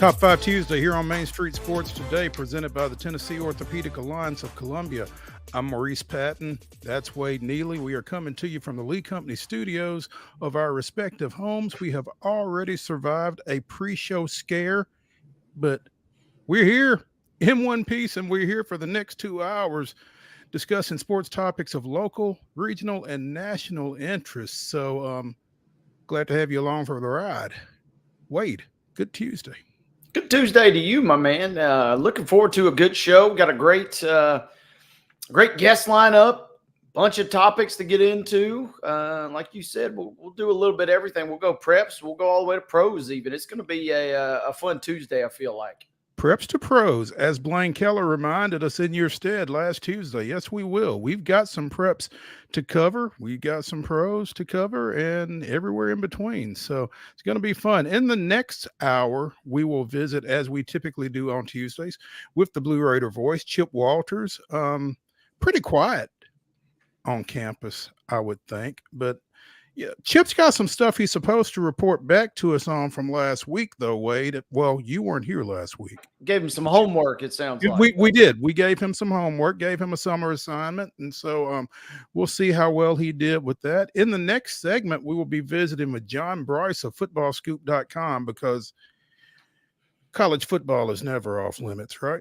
Top 5 Tuesday here on Main Street Sports Today, presented by the Tennessee Orthopedic Alliance of Columbia. I'm Maurice Patton. That's Wade Neely. We are coming to you from the Lee Company studios of our respective homes. We have already survived a pre-show scare, but we're here in one piece, and we're here for the next 2 hours discussing sports topics of local, regional, and national interest. So glad to have you along for the ride. Wade, good Tuesday. Good Tuesday to you, my man. Looking forward to a good show. Got a great guest lineup. Bunch of topics to get into. Like you said, we'll do a little bit of everything. We'll go preps. We'll go all the way to pros even. It's going to be a fun Tuesday, I feel like. Preps to pros, as Blaine Keller reminded us in your stead last Tuesday. Yes, we will. We've got some preps to cover. We've got some pros to cover and everywhere in between. So it's going to be fun. In the next hour, we will visit, as we typically do on Tuesdays, with the Blue Raider voice, Chip Walters. Pretty quiet on campus, I would think. But yeah, Chip's got some stuff he's supposed to report back to us on from last week, though, Wade. Well, you weren't here last week. Gave him some homework, it sounds like. We did. We gave him some homework, gave him a summer assignment, and so we'll see how well he did with that. In the next segment, we will be visiting with John BRICE of footballscoop.com, because college football is never off limits, right?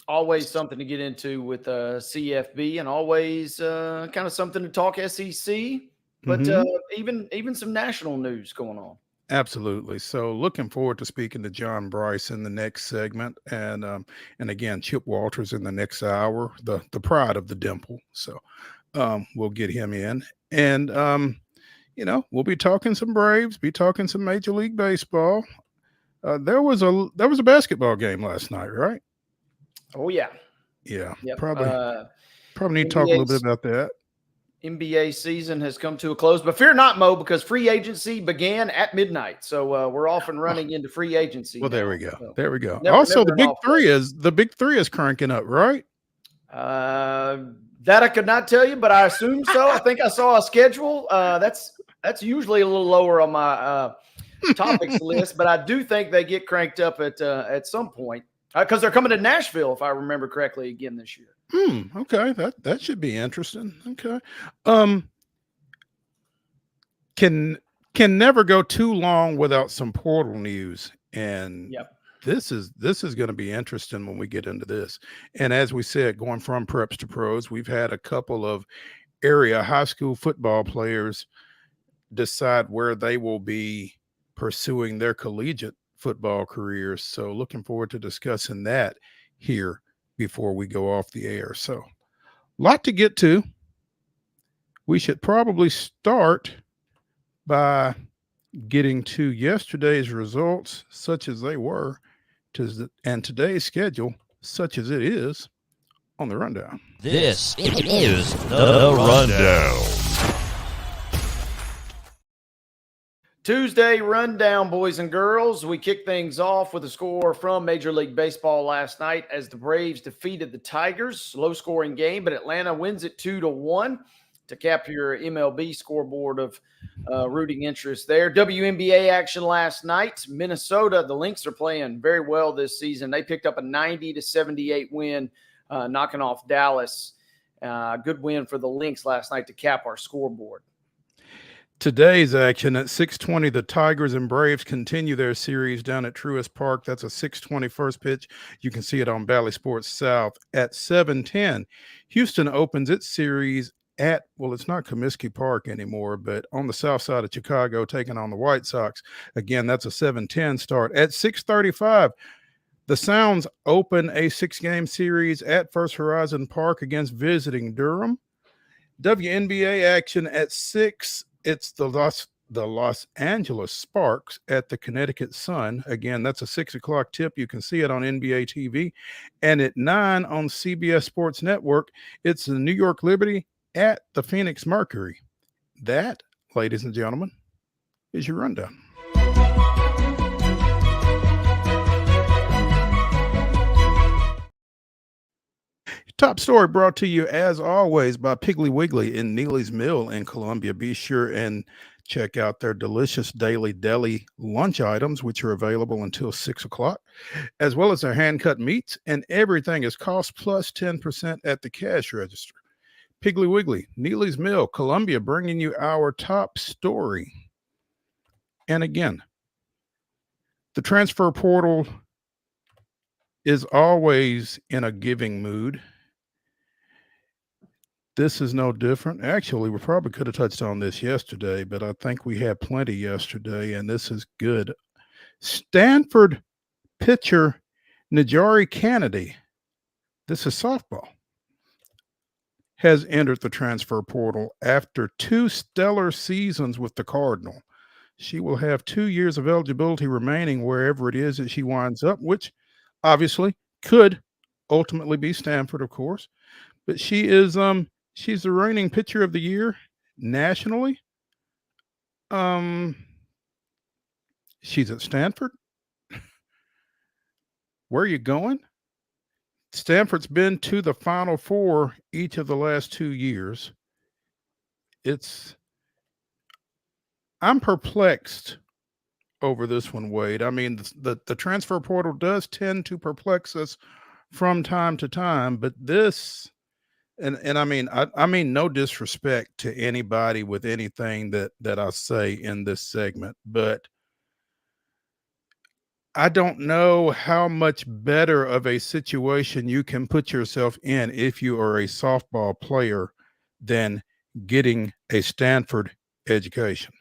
Always something to get into with CFB, and always kind of something to talk SEC, but even some national news going on. Absolutely. So looking forward to speaking to John BRICE in the next segment, and again, Chip Walters in the next hour, the pride of the Dimple. So we'll get him in, and we'll be talking some Braves, be talking some Major League Baseball. There was a basketball game last night, right? Oh, yeah. Yeah. Yep. Probably need to talk a little bit about that. NBA season has come to a close, but fear not, Mo, because free agency began at midnight. So we're off and running into free agency. Well, now. there we go. So there we go. never, Also, never the big three is cranking up, right? That I could not tell you, but I assume so. I think I saw a schedule. That's usually a little lower on my topics list, but I do think they get cranked up at some point. Because they're coming to Nashville, if I remember correctly, again this year. Okay, that should be interesting. Okay, can never go too long without some portal news, and this is going to be interesting when we get into this. And as we said, going from preps to pros, we've had a couple of area high school football players decide where they will be pursuing their collegiate football careers. So looking forward to discussing that here before we go off the air. So a lot to get to. We should probably start by getting to yesterday's results, such as they were, and today's schedule, such as it is, on the rundown. This is the rundown. Tuesday rundown, boys and girls. We kick things off with a score from Major League Baseball last night as the Braves defeated the Tigers. Low scoring game, but Atlanta wins it 2-1 to cap your MLB scoreboard of rooting interest there. WNBA action last night. Minnesota, the Lynx are playing very well this season. They picked up a 90-78 win, knocking off Dallas. Good win for the Lynx last night to cap our scoreboard. Today's action at 6:20, the Tigers and Braves continue their series down at Truist Park. That's a 6:20 first pitch. You can see it on Bally Sports South. At 7:10, Houston opens its series at, well, it's not Comiskey Park anymore, but on the south side of Chicago, taking on the White Sox. Again, that's a 7:10 start. At 6:35, the Sounds open a 6-game series at First Horizon Park against visiting Durham. WNBA action at 6. It's the Los Angeles Sparks at the Connecticut Sun. Again, that's a 6 o'clock tip. You can see it on NBA TV. And at 9 on CBS Sports Network, it's the New York Liberty at the Phoenix Mercury. That, ladies and gentlemen, is your rundown. Top story brought to you, as always, by Piggly Wiggly in Neely's Mill in Columbia. Be sure and check out their delicious daily deli lunch items, which are available until 6 o'clock, as well as their hand-cut meats, and everything is cost plus 10% at the cash register. Piggly Wiggly, Neely's Mill, Columbia, bringing you our top story. And again, the transfer portal is always in a giving mood. This is no different. Actually, we probably could have touched on this yesterday, but I think we had plenty yesterday, and this is good. Stanford pitcher Najari Kennedy, this is softball, has entered the transfer portal after 2 stellar seasons with the Cardinal. She will have 2 years of eligibility remaining wherever it is that she winds up, which obviously could ultimately be Stanford, of course. But she is she's the reigning pitcher of the year nationally. She's at Stanford. Where are you going? Stanford's been to the Final Four each of the last 2 years. I'm perplexed over this one, Wade. I mean, the transfer portal does tend to perplex us from time to time, but this, and I mean no disrespect to anybody with anything that I say in this segment, but I don't know how much better of a situation you can put yourself in if you are a softball player than getting a Stanford education.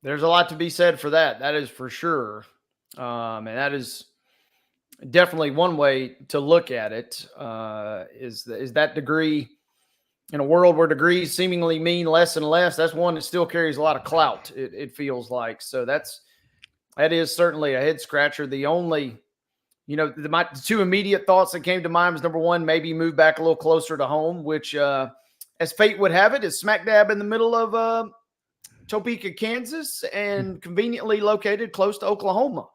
There's a lot to be said for that. That is for sure. And that is definitely one way to look at it, is that degree in a world where degrees seemingly mean less and less. That's one that still carries a lot of clout, it feels like. So that is certainly a head scratcher. The only, the 2 immediate thoughts that came to mind was, number one, maybe move back a little closer to home, which, as fate would have it, is smack dab in the middle of Topeka, Kansas, and conveniently located close to Oklahoma.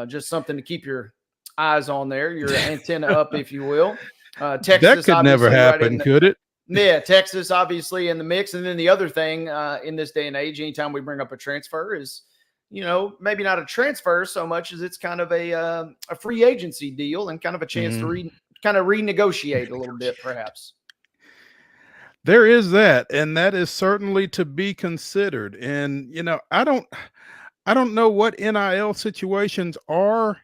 Just something to keep your eyes on there, your antenna up, if you will. Texas, that could never happen, could it? Yeah, Texas obviously in the mix. And then the other thing in this day and age, anytime we bring up a transfer is, maybe not a transfer so much as it's kind of a free agency deal and kind of a chance to renegotiate a little bit, perhaps. There is that, and that is certainly to be considered. And I don't know what NIL situations are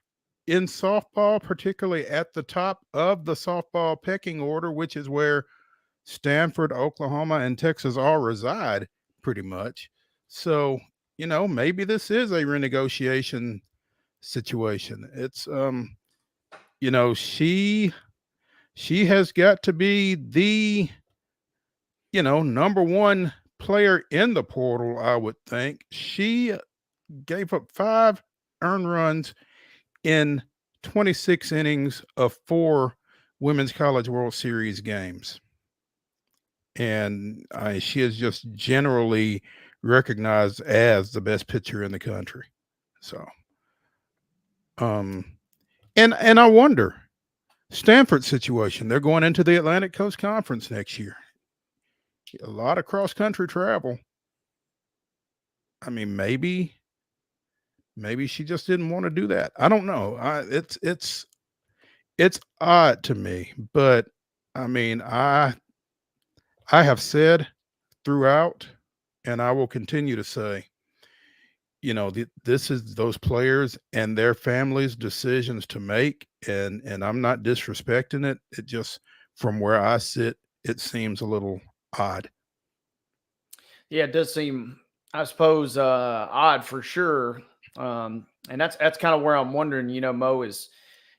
in softball, particularly at the top of the softball pecking order, which is where Stanford, Oklahoma, and Texas all reside pretty much. So, maybe this is a renegotiation situation. It's she has got to be the number one player in the portal, I would think. She gave up 5 earned runs in 26 innings of 4 Women's College World Series games. And she is just generally recognized as the best pitcher in the country. So, and I wonder, Stanford situation, they're going into the Atlantic Coast Conference next year. A lot of cross-country travel. I mean, maybe she just didn't want to do that. I don't know. It's odd to me, but I mean, I have said throughout, and I will continue to say, this is those players and their families' decisions to make, and I'm not disrespecting it. It just, from where I sit, it seems a little odd. Yeah, it does seem, I suppose, odd for sure. And that's kind of where I'm wondering, Mo, is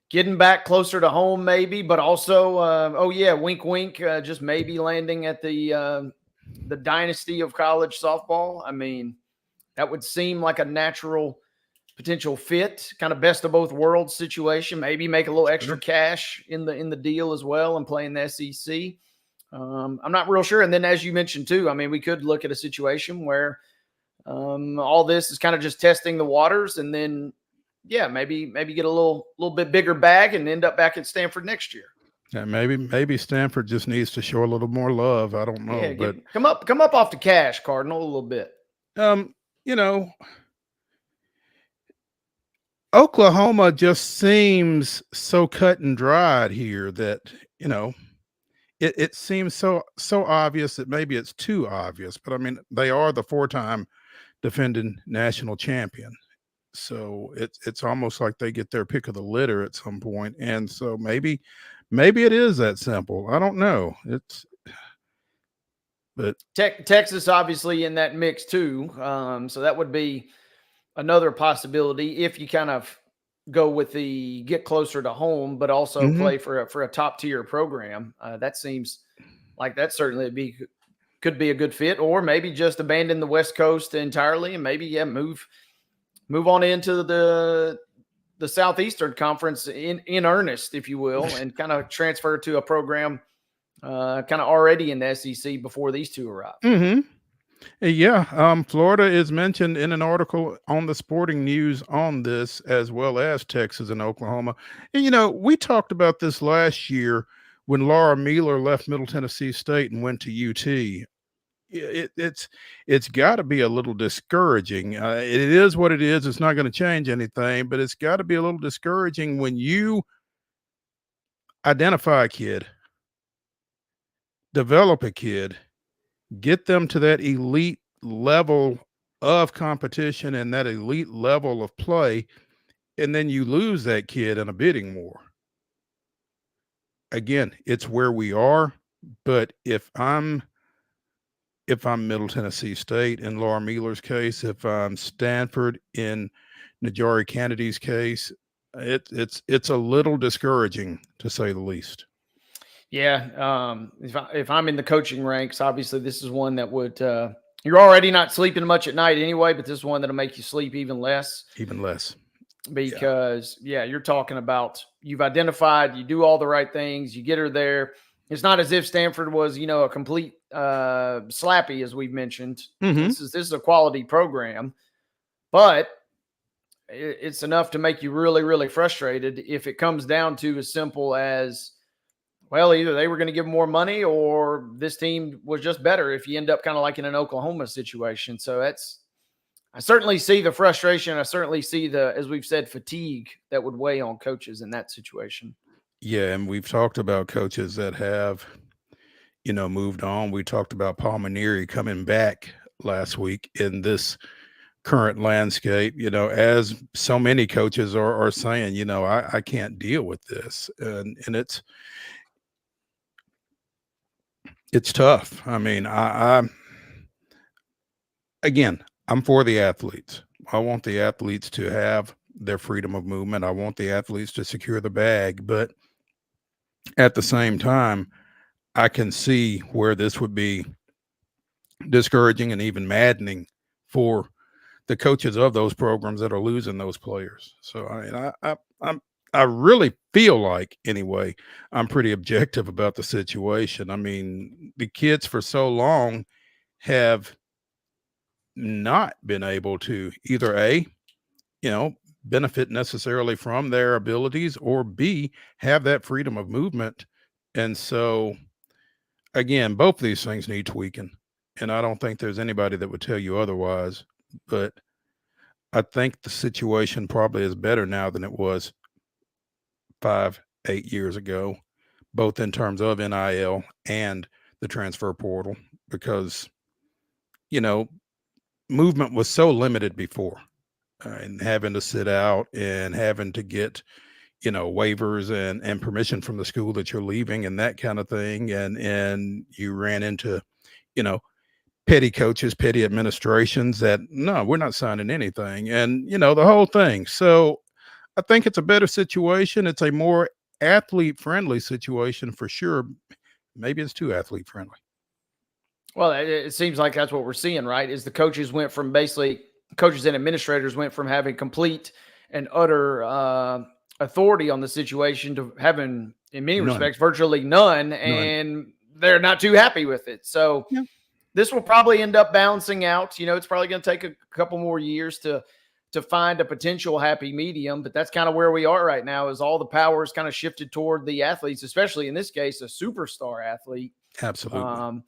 getting back closer to home maybe, but also, wink, wink, just maybe landing at the dynasty of college softball. I mean, that would seem like a natural potential fit, kind of best of both worlds situation. Maybe make a little extra cash in the deal as well and play in the SEC. I'm not real sure. And then, as you mentioned too, I mean, we could look at a situation where all this is kind of just testing the waters, and then maybe get a little bit bigger bag and end up back at Stanford next year. Yeah, maybe Stanford just needs to show a little more love. I don't know, Yeah, but come up off the cash, Cardinal, a little bit. you know, Oklahoma just seems so cut and dried here that you know it seems so obvious that maybe it's too obvious. But I mean, they are the four-time defending national champion, so it's almost like they get their pick of the litter at some point, and so maybe it is that simple. I don't know. But Texas obviously in that mix too, so that would be another possibility if you kind of go with the get closer to home, but also mhm. play for a top tier program. That seems like that certainly could be a good fit, or maybe just abandon the West Coast entirely and maybe move on into the Southeastern Conference in earnest, if you will, and kind of transfer to a program kind of already in the SEC before these two arrive. Mhm. Yeah, Florida is mentioned in an article on the Sporting News on this, as well as Texas and Oklahoma. And we talked about this last year when Laura Mueller left Middle Tennessee State and went to UT. It's got to be a little discouraging. It is what it is. It's not going to change anything, but it's got to be a little discouraging when you identify a kid, develop a kid, get them to that elite level of competition and that elite level of play, and then you lose that kid in a bidding war. Again, it's where we are, but if I'm Middle Tennessee State in Laura Mueller's case, if I'm Stanford in Najari Kennedy's case, it's a little discouraging to say the least. Yeah, if I'm in the coaching ranks, obviously this is one that would you're already not sleeping much at night anyway, but this is one that'll make you sleep even less Even less. Yeah. because you're talking about you've identified, you do all the right things, you get her there. It's not as if Stanford was, a complete slappy, as we've mentioned. Hmm. This is a quality program, but it's enough to make you really, really frustrated if it comes down to as simple as, well, either they were going to give more money or this team was just better if you end up kind of like in an Oklahoma situation. So I certainly see the frustration. I certainly see as we've said, fatigue that would weigh on coaches in that situation. Yeah, and we've talked about coaches that have, moved on. We talked about Paul Maneri coming back last week in this current landscape, as so many coaches are saying, I can't deal with this. And it's tough. I mean, again, I'm for the athletes. I want the athletes to have their freedom of movement. I want the athletes to secure the bag, but at the same time, I can see where this would be discouraging and even maddening for the coaches of those programs that are losing those players. So I really feel like, anyway, I'm pretty objective about the situation. I mean, the kids for so long have not been able to either you know, benefit necessarily from their abilities, or B, have that freedom of movement. And so, again, both these things need tweaking. And I don't think there's anybody that would tell you otherwise. But I think the situation probably is better now than it was 5, 8 years ago, both in terms of NIL and the transfer portal, because, you know, movement was so limited before, and having to sit out and having to get, waivers and permission from the school that you're leaving and that kind of thing. And you ran into, you know, petty coaches, petty administrations that, no, we're not signing anything. And, the whole thing. So I think it's a better situation. It's a more athlete friendly situation for sure. Maybe it's too athlete friendly. Well, it seems like that's what we're seeing, right? Is the coaches and administrators went from having complete and utter authority on the situation to having, in many None. respects, virtually none, None. and they're not too happy with it. So Yeah. this will probably end up balancing out. It's probably going to take a couple more years to to find a potential happy medium, but that's kind of where we are right now, is all the power is kind of shifted toward the athletes, especially in this case, a superstar athlete. Absolutely.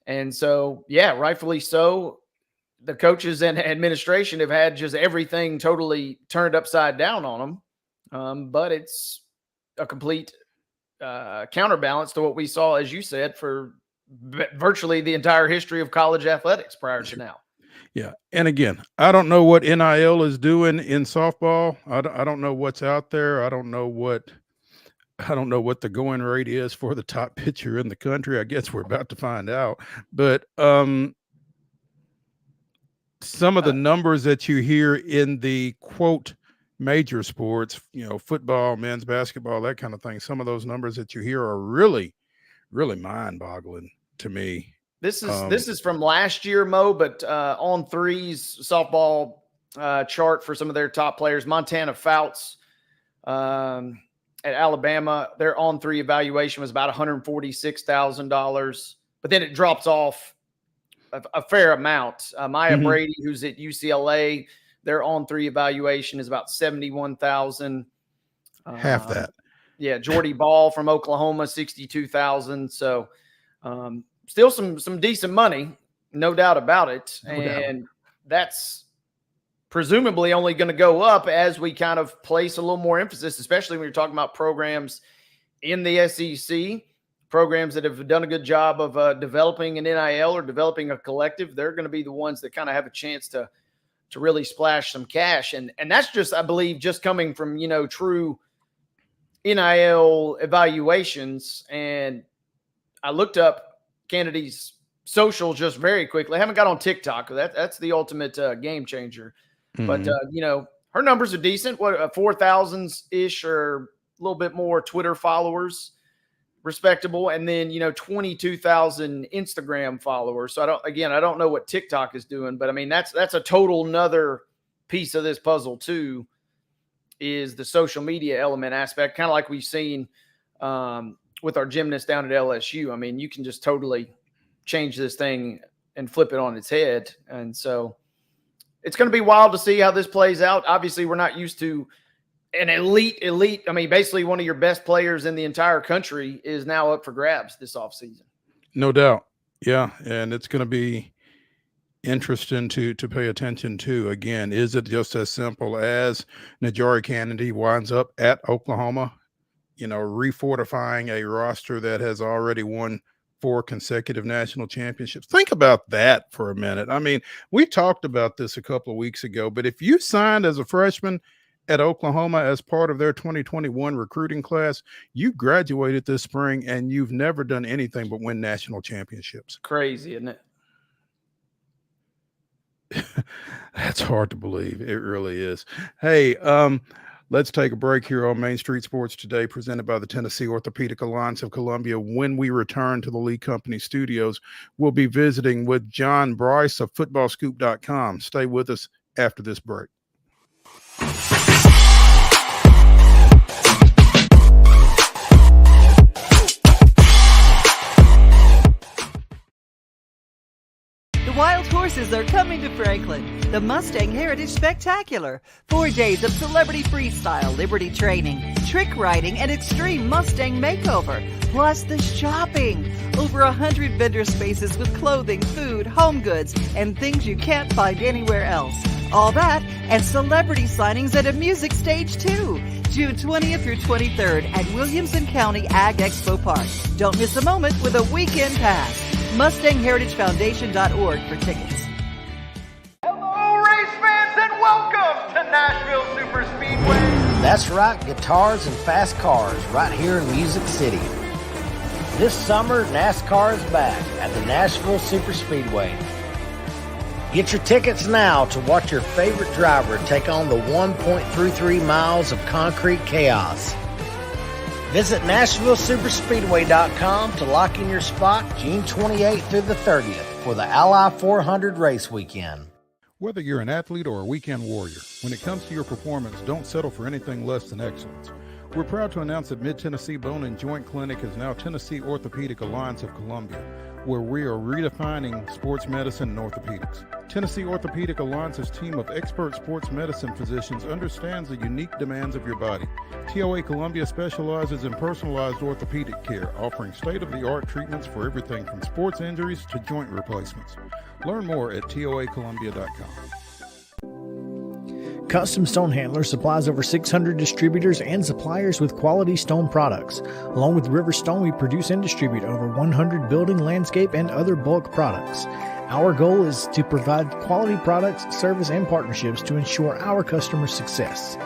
And so, yeah, rightfully so. The coaches and administration have had just everything totally turned upside down on them. But it's a complete counterbalance to what we saw, as you said, for virtually the entire history of college athletics prior to now. Yeah. And again, I don't know what NIL is doing in softball. I don't know what's out there. I don't know what the going rate is for the top pitcher in the country. I guess we're about to find out. But some of the numbers that you hear in the quote major sports, football, men's basketball, that kind of thing, some of those numbers that you hear are really, really mind-boggling to me. This is from last year, Mo, but on three's softball chart for some of their top players, Montana Fouts at Alabama, their on three evaluation was about $146,000, but then it drops off a fair amount. Maya Brady, who's at UCLA, their on three evaluation is about $71,000. Half that. Yeah, Jordy Ball from Oklahoma, $62,000. So still some decent money, no doubt about it. And that's presumably only going to go up as we kind of place a little more emphasis, especially when you're talking about programs in the SEC, programs that have done a good job of developing an NIL or developing a collective. They're going to be the ones that kind of have a chance to really splash some cash. And that's just, I believe, just coming from, true NIL evaluations. And I looked up Kennedy's social just very quickly. I haven't got on TikTok. That's the ultimate game changer. But, her numbers are decent. 4,000-ish or a little bit more Twitter followers, respectable. And then, 22,000 Instagram followers. So I don't know what TikTok is doing, but I mean, that's a total another piece of this puzzle too, is the social media element aspect, kind of like we've seen with our gymnasts down at LSU. I mean, you can just totally change this thing and flip it on its head. And so it's going to be wild to see how this plays out. Obviously, we're not used to an elite. I mean, basically one of your best players in the entire country is now up for grabs this offseason. No doubt. Yeah. And it's going to be interesting to pay attention to. Again, is it just as simple as Najari Kennedy winds up at Oklahoma, refortifying a roster that has already won 4 consecutive national championships? Think about that for a minute. I mean, we talked about this a couple of weeks ago, but if you signed as a freshman at Oklahoma as part of their 2021 recruiting class, you graduated this spring and you've never done anything but win national championships. Crazy, isn't it? That's hard to believe. It really is. Hey, let's take a break here on Main Street Sports Today, presented by the Tennessee Orthopedic Alliance of Columbia. When we return to the Lee Company studios, we'll be visiting with John Brice of footballscoop.com. Stay with us after this break. Wild horses are coming to Franklin. The Mustang Heritage Spectacular. 4 days of celebrity freestyle, liberty training, trick riding, and extreme Mustang makeover. Plus the shopping. Over 100 vendor spaces with clothing, food, home goods, and things you can't find anywhere else. All that and celebrity signings at a music stage too. June 20th through 23rd at Williamson County Ag Expo Park. Don't miss a moment with a weekend pass. MustangHeritageFoundation.org for tickets. Hello, race fans, and welcome to Nashville Superspeedway. That's right, guitars and fast cars right here in Music City. This summer, NASCAR is back at the Nashville Superspeedway. Get your tickets now to watch your favorite driver take on the 1.33 miles of concrete chaos. Visit NashvilleSuperspeedway.com to lock in your spot June 28th through the 30th for the Ally 400 race weekend. Whether you're an athlete or a weekend warrior, when it comes to your performance, don't settle for anything less than excellence. We're proud to announce that Mid-Tennessee Bone and Joint Clinic is now Tennessee Orthopedic Alliance of Columbia, where we are redefining sports medicine and orthopedics. Tennessee Orthopedic Alliance's team of expert sports medicine physicians understands the unique demands of your body. TOA Columbia specializes in personalized orthopedic care, offering state-of-the-art treatments for everything from sports injuries to joint replacements. Learn more at toacolumbia.com. Custom Stone Handlers supplies over 600 distributors and suppliers with quality stone products. Along with River Stone, we produce and distribute over 100 building, landscape, and other bulk products. Our goal is to provide quality products, service, and partnerships to ensure our customers' success.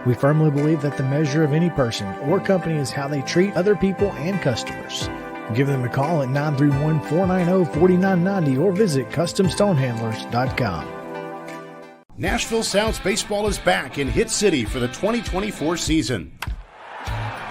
We firmly believe that the measure of any person or company is how they treat other people and customers. Give them a call at 931-490-4990 or visit CustomStonehandlers.com. Nashville Sounds Baseball is back in Hit City for the 2024 season.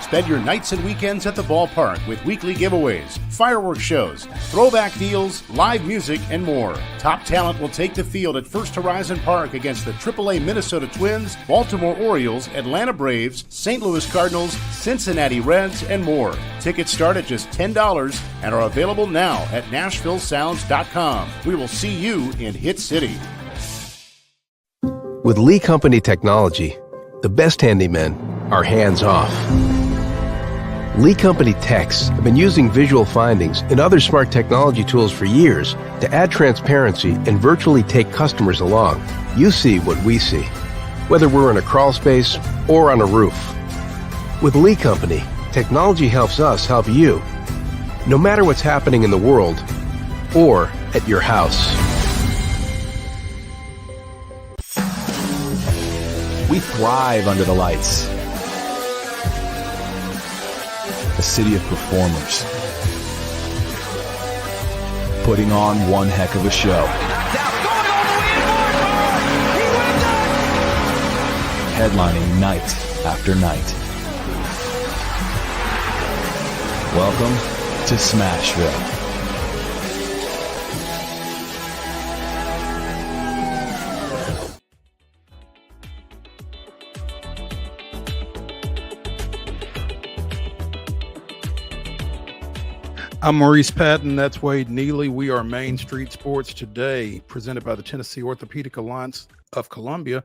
Spend your nights and weekends at the ballpark with weekly giveaways, fireworks shows, throwback deals, live music, and more. Top talent will take the field at First Horizon Park against the AAA Minnesota Twins, Baltimore Orioles, Atlanta Braves, St. Louis Cardinals, Cincinnati Reds, and more. Tickets start at just $10 and are available now at NashvilleSounds.com. We will see you in Hit City. With Lee Company technology, the best handymen are hands-off. Lee Company techs have been using visual findings and other smart technology tools for years to add transparency and virtually take customers along. You see what we see, whether we're in a crawl space or on a roof. With Lee Company, technology helps us help you, no matter what's happening in the world or at your house. We thrive under the lights. A city of performers, putting on one heck of a show. Headlining night after night. Welcome to Smashville. I'm Maurice Patton. That's Wade Neely. We are Main Street Sports Today, presented by the Tennessee Orthopedic Alliance of Columbia.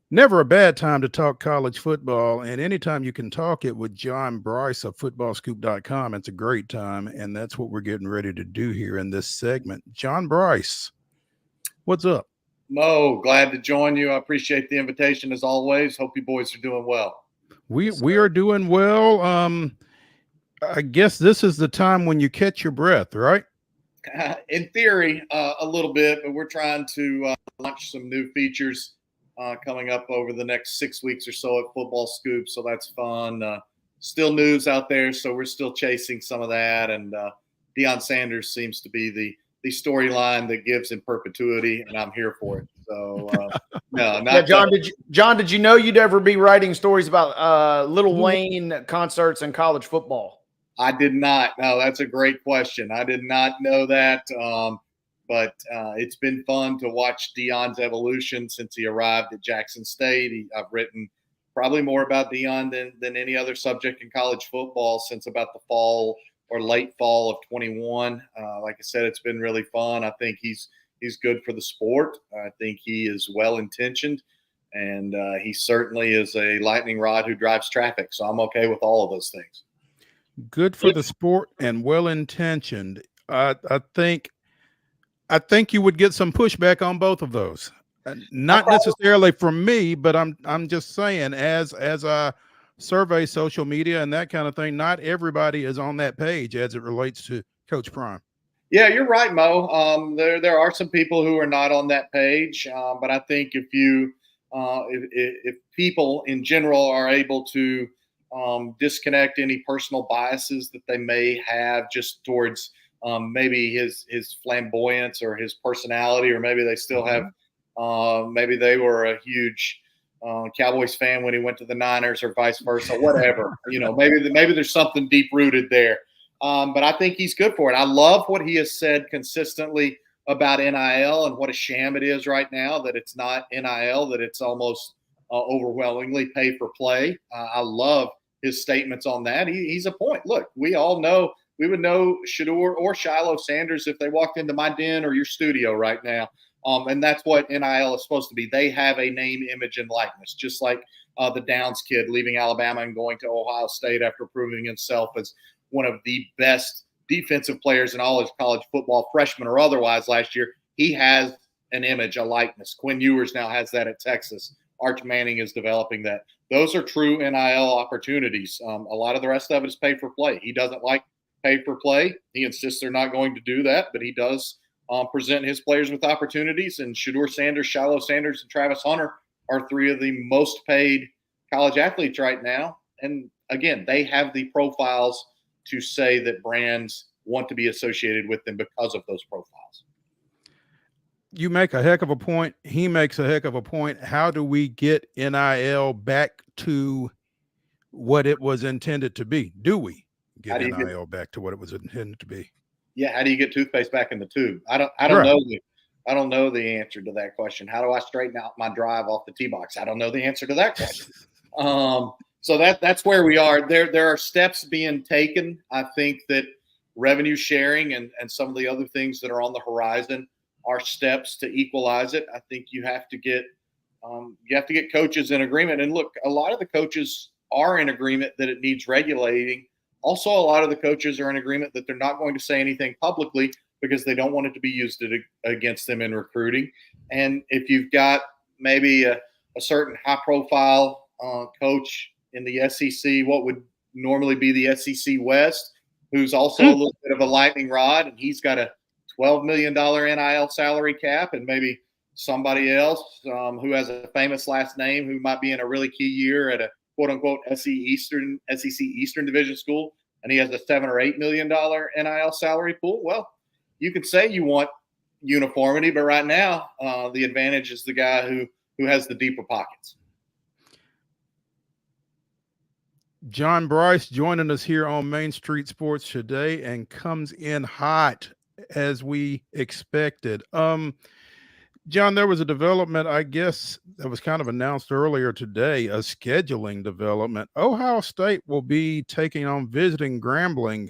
Never a bad time to talk college football, and anytime you can talk it with John Brice of footballscoop.com, it's a great time, and that's what we're getting ready to do here in this segment. John Brice, what's up? Mo, glad to join you. I appreciate the invitation as always. Hope you boys are doing well. We are doing well. I guess this is the time when you catch your breath, right? In theory, a little bit, but we're trying to launch some new features coming up over the next 6 weeks or so at Football Scoop, so that's fun. Still news out there, so we're still chasing some of that, and Deion Sanders seems to be the storyline that gives in perpetuity, and I'm here for it. So, no, not John. Did you know you'd ever be writing stories about Lil Wayne concerts and college football? I did not. No, that's a great question. I did not know that. But it's been fun to watch Deion's evolution since he arrived at Jackson State. I've written probably more about Deion than any other subject in college football since about the fall or late fall of 21. Like I said, it's been really fun. I think he's good for the sport. I think he is well-intentioned, and he certainly is a lightning rod who drives traffic. So I'm okay with all of those things. Good for the sport and well-intentioned. I think you would get some pushback on both of those. Not necessarily from me, but I'm just saying as I survey social media and that kind of thing, not everybody is on that page as it relates to Coach Prime. Yeah, you're right, Mo. There are some people who are not on that page, but I think if people in general are able to disconnect any personal biases that they may have just towards maybe his flamboyance or his personality, or maybe they still have maybe they were a huge Cowboys fan when he went to the Niners or vice versa, whatever. Maybe there's something deep rooted there. But I think he's good for it. I love what he has said consistently about NIL and what a sham it is right now, that it's not NIL, that it's almost overwhelmingly pay for play. I love his statements on that. He's a point. Look, we all know we would know Shador or Shiloh Sanders if they walked into my den or your studio right now. And that's what NIL is supposed to be. They have a name, image, and likeness, just like the Downs kid leaving Alabama and going to Ohio State after proving himself as one of the best defensive players in all of college football, freshman or otherwise, last year. He has an image, a likeness. Quinn Ewers now has that at Texas. Arch Manning is developing that. Those are true NIL opportunities. A lot of the rest of it is pay for play. He doesn't like pay for play. He insists they're not going to do that, but he does present his players with opportunities. And Shador Sanders, Shiloh Sanders, and Travis Hunter are three of the most paid college athletes right now. And again, they have the profiles to say that brands want to be associated with them because of those profiles. You make a heck of a point. He makes a heck of a point. How do we get NIL back to what it was intended to be? Do we get NIL back to what it was intended to be? Yeah, how do you get toothpaste back in the tube? I don't know the answer to that question. How do I straighten out my drive off the tee box? I don't know the answer to that question. So that's where we are. There are steps being taken. I think that revenue sharing and some of the other things that are on the horizon are steps to equalize it. I think you have to get coaches in agreement. And look, a lot of the coaches are in agreement that it needs regulating. Also, a lot of the coaches are in agreement that they're not going to say anything publicly because they don't want it to be used against them in recruiting. And if you've got maybe a certain high-profile coach in the SEC, what would normally be the SEC West, who's also a little bit of a lightning rod, and he's got a $12 million NIL salary cap, and maybe somebody else who has a famous last name who might be in a really key year at a quote-unquote SEC Eastern Division school, and he has a $7 or $8 million NIL salary pool. Well, you could say you want uniformity, but right now the advantage is the guy who has the deeper pockets. John Bryce joining us here on Main Street Sports today, and comes in hot as we expected. John, there was a development, I guess, that was kind of announced earlier today, a scheduling development. Ohio State will be taking on visiting Grambling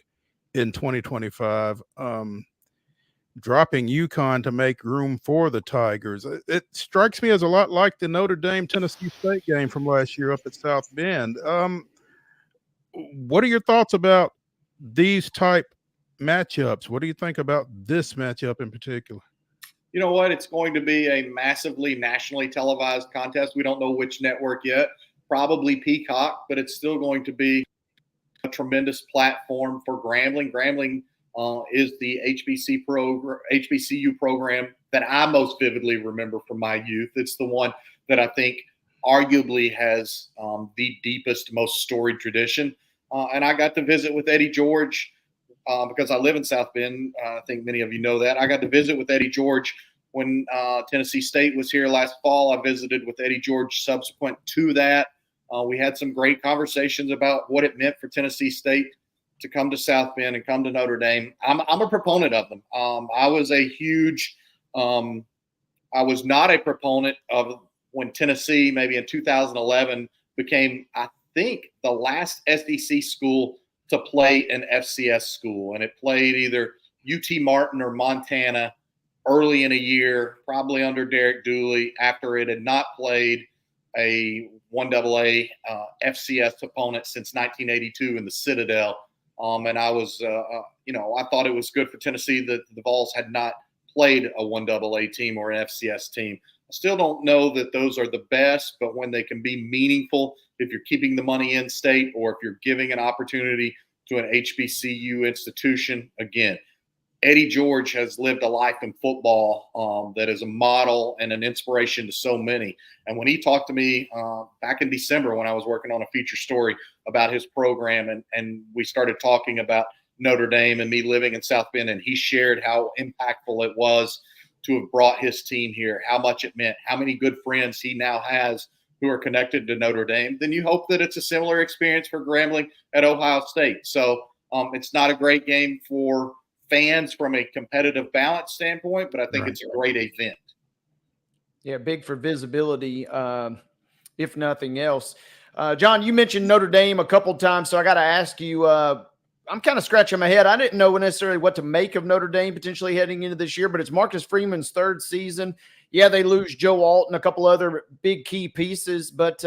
in 2025, dropping UConn to make room for the Tigers. It strikes me as a lot like the Notre Dame-Tennessee State game from last year up at South Bend. What are your thoughts about these type matchups? What do you think about this matchup in particular? You know what? It's going to be a massively nationally televised contest. We don't know which network yet, probably Peacock, but it's still going to be a tremendous platform for Grambling. Grambling is the HBCU program that I most vividly remember from my youth. It's the one that I think arguably has the deepest, most storied tradition. And I got to visit with Eddie George because I live in South Bend. I think many of you know that. I got to visit with Eddie George when Tennessee State was here last fall. I visited with Eddie George subsequent to that. We had some great conversations about what it meant for Tennessee State to come to South Bend and come to Notre Dame. I'm a proponent of them. I was not a proponent of when Tennessee, maybe in 2011, became, I think, the last SEC school to play an FCS school. And it played either UT Martin or Montana early in a year, probably under Derek Dooley, after it had not played a 1AA FCS opponent since 1982 in the Citadel. And I was, I thought it was good for Tennessee that the Vols had not played a 1AA team or an FCS team. I still don't know that those are the best, but when they can be meaningful, if you're keeping the money in state or if you're giving an opportunity to an HBCU institution, again, Eddie George has lived a life in football that is a model and an inspiration to so many. And when he talked to me back in December when I was working on a feature story about his program, and we started talking about Notre Dame and me living in South Bend, and he shared how impactful it was to have brought his team here, how much it meant, how many good friends he now has who are connected to Notre Dame, then you hope that it's a similar experience for Grambling at Ohio State. So it's not a great game for fans from a competitive balance standpoint, but I think it's a great event. Yeah, big for visibility, if nothing else. John, you mentioned Notre Dame a couple of times, so I got to ask you, I'm kind of scratching my head. I didn't know necessarily what to make of Notre Dame potentially heading into this year, but it's Marcus Freeman's third season. Yeah, they lose Joe Alt and a couple other big key pieces, but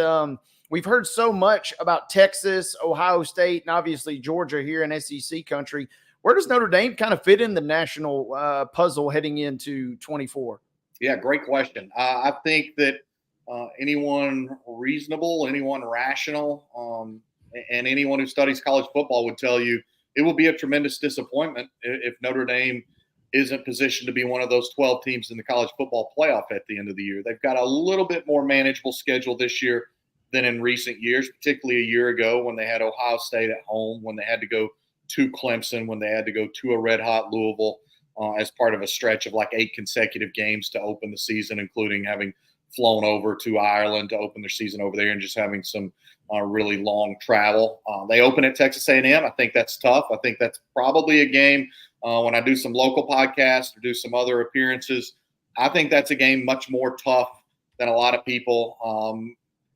we've heard so much about Texas, Ohio State, and obviously Georgia here in SEC country. Where does Notre Dame kind of fit in the national puzzle heading into 24? Yeah, great question. I think that anyone reasonable, anyone rational, and anyone who studies college football would tell you it will be a tremendous disappointment if Notre Dame isn't positioned to be one of those 12 teams in the college football playoff at the end of the year. They've got a little bit more manageable schedule this year than in recent years, particularly a year ago when they had Ohio State at home, when they had to go to Clemson, when they had to go to a red-hot Louisville as part of a stretch of like 8 consecutive games to open the season, including having flown over to Ireland to open their season over there and just having some really long travel. They open at Texas A&M. I think that's tough. I think that's probably a game when I do some local podcasts or do some other appearances. I think that's a game much more tough than a lot of people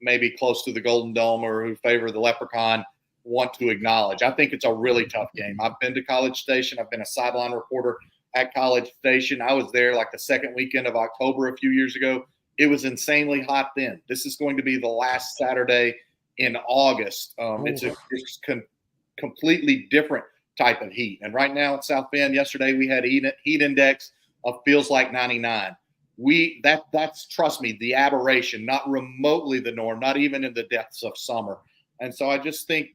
maybe close to the Golden Dome or who favor the Leprechaun want to acknowledge. I think it's a really tough game. I've been to College Station. I've been a sideline reporter at College Station. I was there like the second weekend of October a few years ago. It was insanely hot then. This is going to be the last Saturday in August. It's a completely different type of heat. And right now at South Bend, yesterday we had heat index of feels like 99. That's trust me, the aberration, not remotely the norm, not even in the depths of summer. And so I just think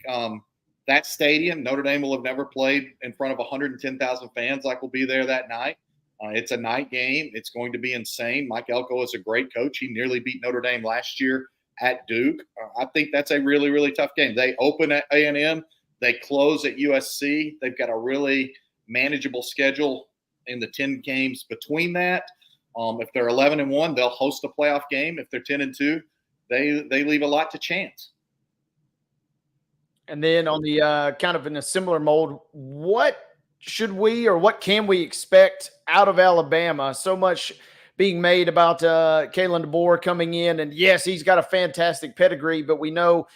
that stadium, Notre Dame will have never played in front of 110,000 fans like will be there that night. It's a night game. It's going to be insane. Mike Elko is a great coach. He nearly beat Notre Dame last year at Duke. I think that's a really, really tough game. They open at A&M. They close at USC. They've got a really manageable schedule in the 10 games between that. If they're 11-1, they'll host a playoff game. If they're 10-2, they leave a lot to chance. And then on the kind of in a similar mold, what should we or what can we expect out of Alabama? So much being made about Kalen DeBoer coming in. And yes, he's got a fantastic pedigree, but we know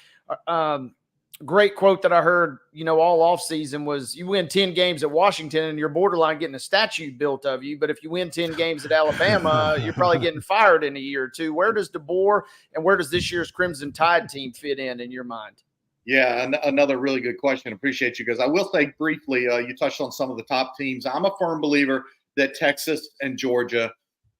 great quote that I heard, all offseason was you win 10 games at Washington and you're borderline getting a statue built of you. But if you win 10 games at Alabama, you're probably getting fired in a year or two. Where does DeBoer and where does this year's Crimson Tide team fit in your mind? Yeah, another really good question. Appreciate you, because I will say briefly, you touched on some of the top teams. I'm a firm believer that Texas and Georgia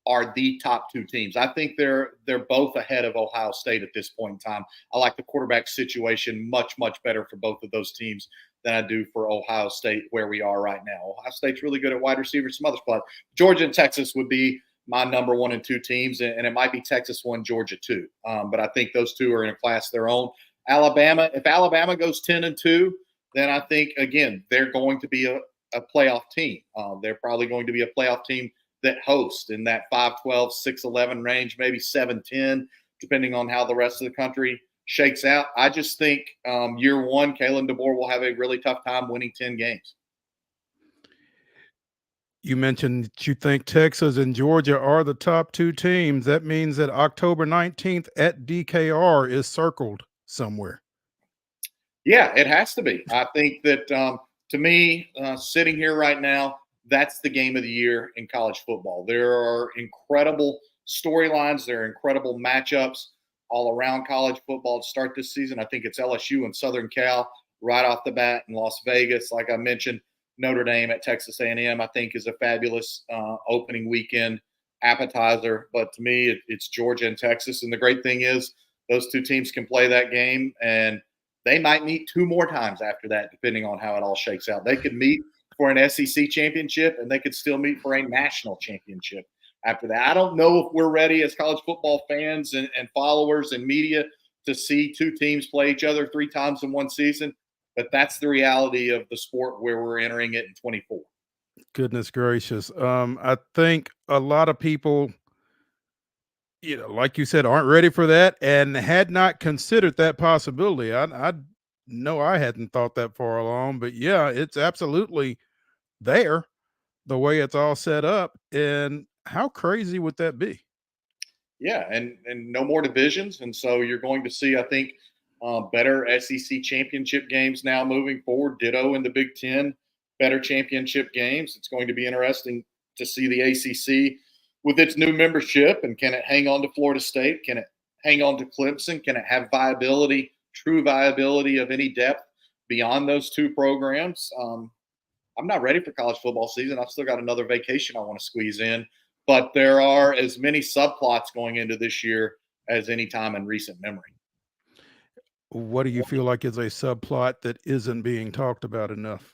are the top 2 teams. I think they're both ahead of Ohio State at this point in time. I like the quarterback situation much, much better for both of those teams than I do for Ohio State where we are right now. Ohio State's really good at wide receivers, some other spots. Georgia and Texas would be my number 1 and 2 teams, and it might be Texas 1, Georgia 2. But I think those two are in a class of their own. If Alabama goes 10-2, then I think, again, they're going to be a playoff team. They're probably going to be a playoff team that hosts in that 5-12, 6-11 range, maybe 7-10, depending on how the rest of the country shakes out. I just think year one, Kalen DeBoer will have a really tough time winning 10 games. You mentioned that you think Texas and Georgia are the top 2 teams. That means that October 19th at DKR is circled somewhere. Yeah, it has to be. I think that to me, sitting here right now, that's the game of the year in college football. There are incredible storylines. There are incredible matchups all around college football to start this season. I think it's LSU and Southern Cal right off the bat in Las Vegas. Like I mentioned, Notre Dame at Texas A&M, I think, is a fabulous opening weekend appetizer. But to me, it's Georgia and Texas. And the great thing is those 2 teams can play that game, and they might meet 2 more times after that, depending on how it all shakes out. They could meet for an SEC championship, and they could still meet for a national championship after that. I don't know if we're ready as college football fans and followers and media to see 2 teams play each other 3 times in one season, but that's the reality of the sport where we're entering it in 24. Goodness gracious. I think a lot of people, like you said, aren't ready for that and had not considered that possibility. I know I hadn't thought that far along, but yeah, it's absolutely there the way it's all set up. And how crazy would that be? Yeah, and no more divisions. And so you're going to see, I think, better SEC championship games now moving forward. Ditto in the Big Ten, better championship games. It's going to be interesting to see the ACC with its new membership, and can it hang on to Florida State? Can it hang on to Clemson? Can it have viability, true viability of any depth beyond those two programs? I'm not ready for college football season. I've still got another vacation I want to squeeze in, but there are as many subplots going into this year as any time in recent memory. What do you feel like is a subplot that isn't being talked about enough?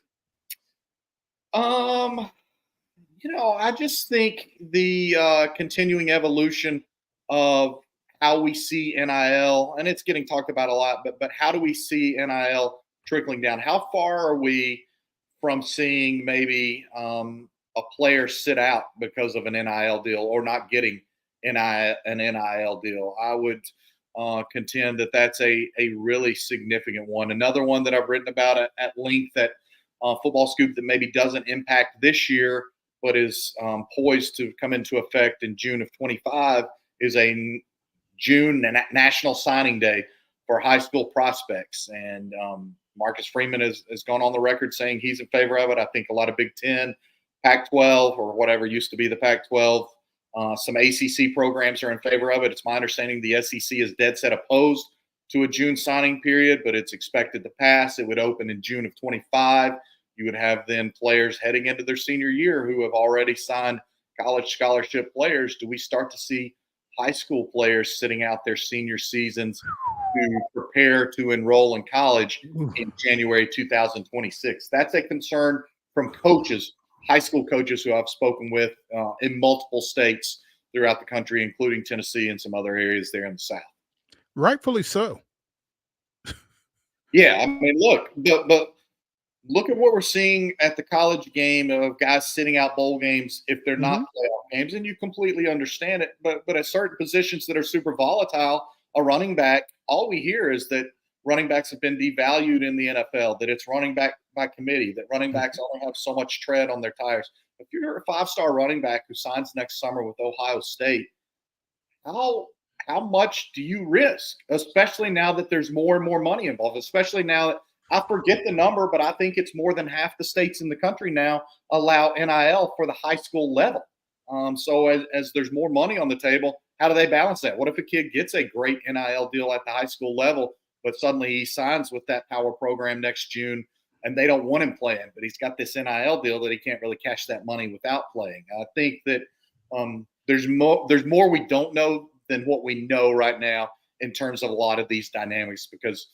I just think the continuing evolution of how we see NIL, and it's getting talked about a lot, but how do we see NIL trickling down? How far are we from seeing maybe a player sit out because of an NIL deal or not getting an NIL deal? I would contend that that's a really significant one. Another one that I've written about at length that Football Scoop that maybe doesn't impact this year, but is poised to come into effect in June of 25 is a June National Signing Day for high school prospects. And Marcus Freeman has gone on the record saying he's in favor of it. I think a lot of Big Ten, Pac-12, or whatever used to be the Pac-12, some ACC programs are in favor of it. It's my understanding the SEC is dead set opposed to a June signing period, but it's expected to pass. It would open in June of 25. You would have then players heading into their senior year who have already signed college scholarship players. Do we start to see high school players sitting out their senior seasons to prepare to enroll in college in January 2026? That's a concern from coaches, high school coaches who I've spoken with in multiple states throughout the country, including Tennessee and some other areas there in the South. Rightfully so. Yeah, I mean, look, but look at what we're seeing at the college game of guys sitting out bowl games if they're not playoff games, and you completely understand it. But at certain positions that are super volatile, a running back, all we hear is that running backs have been devalued in the NFL, that it's running back by committee, that running backs only have so much tread on their tires. If you're a five-star running back who signs next summer with Ohio State, how much do you risk, especially now that there's more and more money involved, especially now that I forget the number, but I think it's more than half the states in the country now allow NIL for the high school level. So as there's more money on the table, how do they balance that? What if a kid gets a great NIL deal at the high school level, but suddenly he signs with that power program next June and they don't want him playing, but he's got this NIL deal that he can't really cash that money without playing? I think that there's more we don't know than what we know right now in terms of a lot of these dynamics, because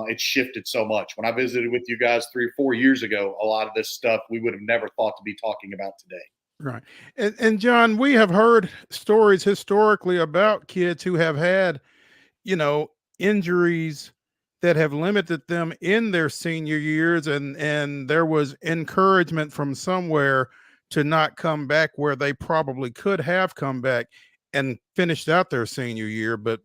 it's shifted so much. When I visited with you guys 3 or 4 years ago, a lot of this stuff we would have never thought to be talking about today. Right. And John, we have heard stories historically about kids who have had, injuries that have limited them in their senior years. And there was encouragement from somewhere to not come back where they probably could have come back and finished out their senior year, but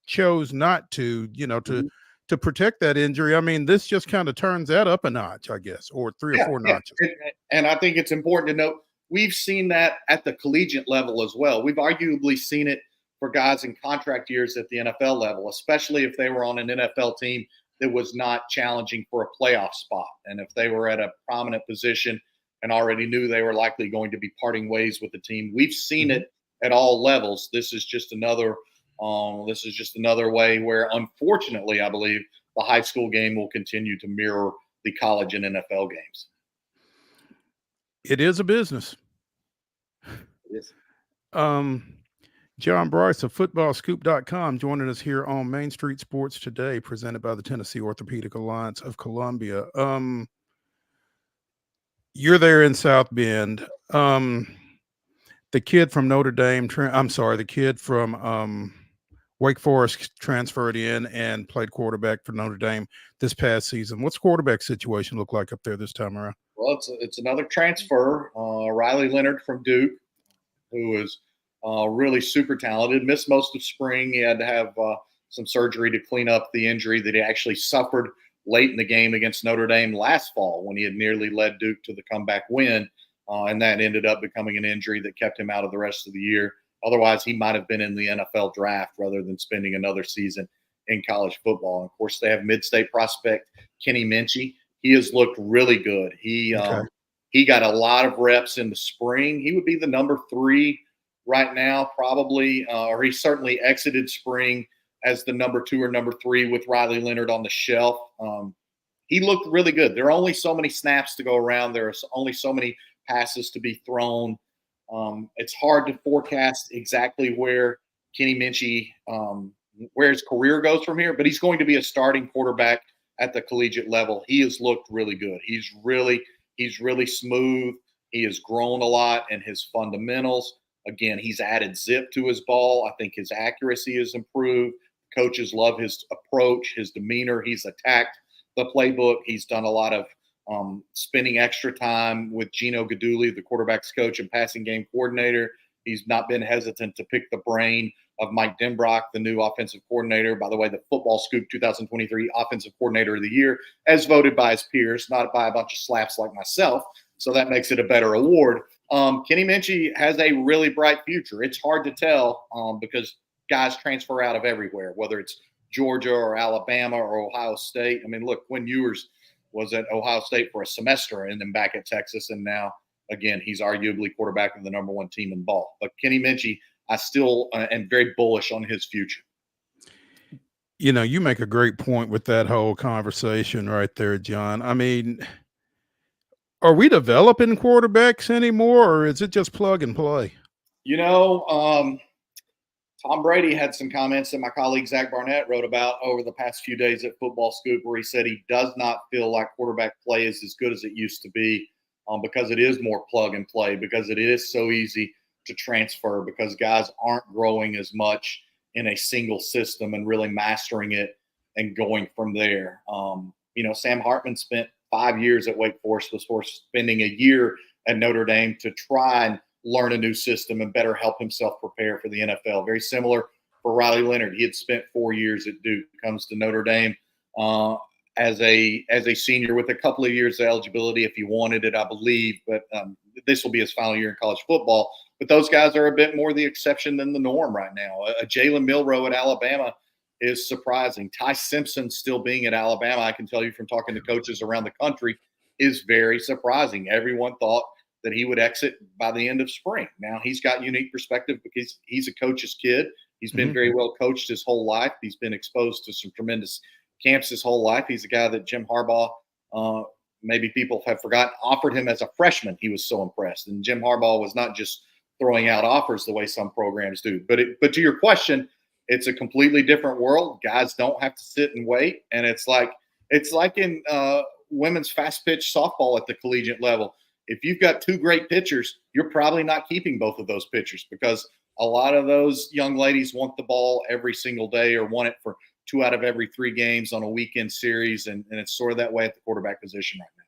chose not to, to protect that injury. I mean, this just kind of turns that up a notch, I guess, or 3 or 4 notches. And I think it's important to note, we've seen that at the collegiate level as well. We've arguably seen it for guys in contract years at the NFL level, especially if they were on an NFL team that was not challenging for a playoff spot. And if they were at a prominent position and already knew they were likely going to be parting ways with the team. We've seen it at all levels. This is just another way where, unfortunately, I believe the high school game will continue to mirror the college and NFL games. It is a business. It is. John Bryce of footballscoop.com joining us here on Main Street Sports Today, presented by the Tennessee Orthopedic Alliance of Columbia. You're there in South Bend. The kid from Notre Dame, the kid from Wake Forest transferred in and played quarterback for Notre Dame this past season. What's quarterback situation look like up there this time around? Well, it's another transfer, Riley Leonard from Duke, who is really super talented. Missed most of spring. He had to have some surgery to clean up the injury that he actually suffered late in the game against Notre Dame last fall when he had nearly led Duke to the comeback win. And that ended up becoming an injury that kept him out of the rest of the year. Otherwise, he might have been in the NFL draft rather than spending another season in college football. And of course, they have mid-state prospect Kenny Minchie. He has looked really good. He got a lot of reps in the spring. He would be the number 3 right now, probably, or he certainly exited spring as the number 2 or number 3 with Riley Leonard on the shelf. He looked really good. There are only so many snaps to go around. There are only so many passes to be thrown. It's hard to forecast exactly where Kenny Minchie, where his career goes from here, but he's going to be a starting quarterback at the collegiate level. He has looked really good. He's really smooth. He has grown a lot in his fundamentals. Again, he's added zip to his ball. I think his accuracy has improved. Coaches love his approach, his demeanor. He's attacked the playbook. He's done a lot of spending extra time with Gino Gaduli, the quarterback's coach and passing game coordinator. He's not been hesitant to pick the brain of Mike Denbrock, the new offensive coordinator. By the way, the Football Scoop 2023 Offensive Coordinator of the Year, as voted by his peers, not by a bunch of slaps like myself. So that makes it a better award. Kenny Minchie has a really bright future. It's hard to tell because guys transfer out of everywhere, whether it's Georgia or Alabama or Ohio State. I mean, look, Quinn Ewers was at Ohio State for a semester and then back at Texas. And now, again, he's arguably quarterback of the number 1 team in ball. But Kenny Minchie, I still am very bullish on his future. You know, you make a great point with that whole conversation right there, John. I mean, are we developing quarterbacks anymore, or is it just plug and play? You know, Tom Brady had some comments that my colleague Zach Barnett wrote about over the past few days at Football Scoop, where he said he does not feel like quarterback play is as good as it used to be because it is more plug and play, because it is so easy to transfer, because guys aren't growing as much in a single system and really mastering it and going from there. You know, Sam Hartman spent 5 years at Wake Forest before spending a year at Notre Dame to try and learn a new system and better help himself prepare for the NFL. Very similar for Riley Leonard. He had spent 4 years at Duke, comes to Notre Dame as a senior with a couple of years of eligibility if he wanted it, I believe. But this will be his final year in college football. But those guys are a bit more the exception than the norm right now. A Jalen Milroe at Alabama is surprising. Ty Simpson still being at Alabama, I can tell you from talking to coaches around the country, is very surprising. Everyone thought that he would exit by the end of spring. Now he's got unique perspective because he's a coach's kid. He's been very well coached his whole life. He's been exposed to some tremendous camps his whole life. He's a guy that Jim Harbaugh, maybe people have forgotten, offered him as a freshman. He was so impressed. And Jim Harbaugh was not just throwing out offers the way some programs do. But to your question, it's a completely different world. Guys don't have to sit and wait. And it's like in women's fast pitch softball at the collegiate level. If you've got 2 great pitchers, you're probably not keeping both of those pitchers because a lot of those young ladies want the ball every single day or want it for 2 out of every 3 games on a weekend series. And it's sort of that way at the quarterback position right now.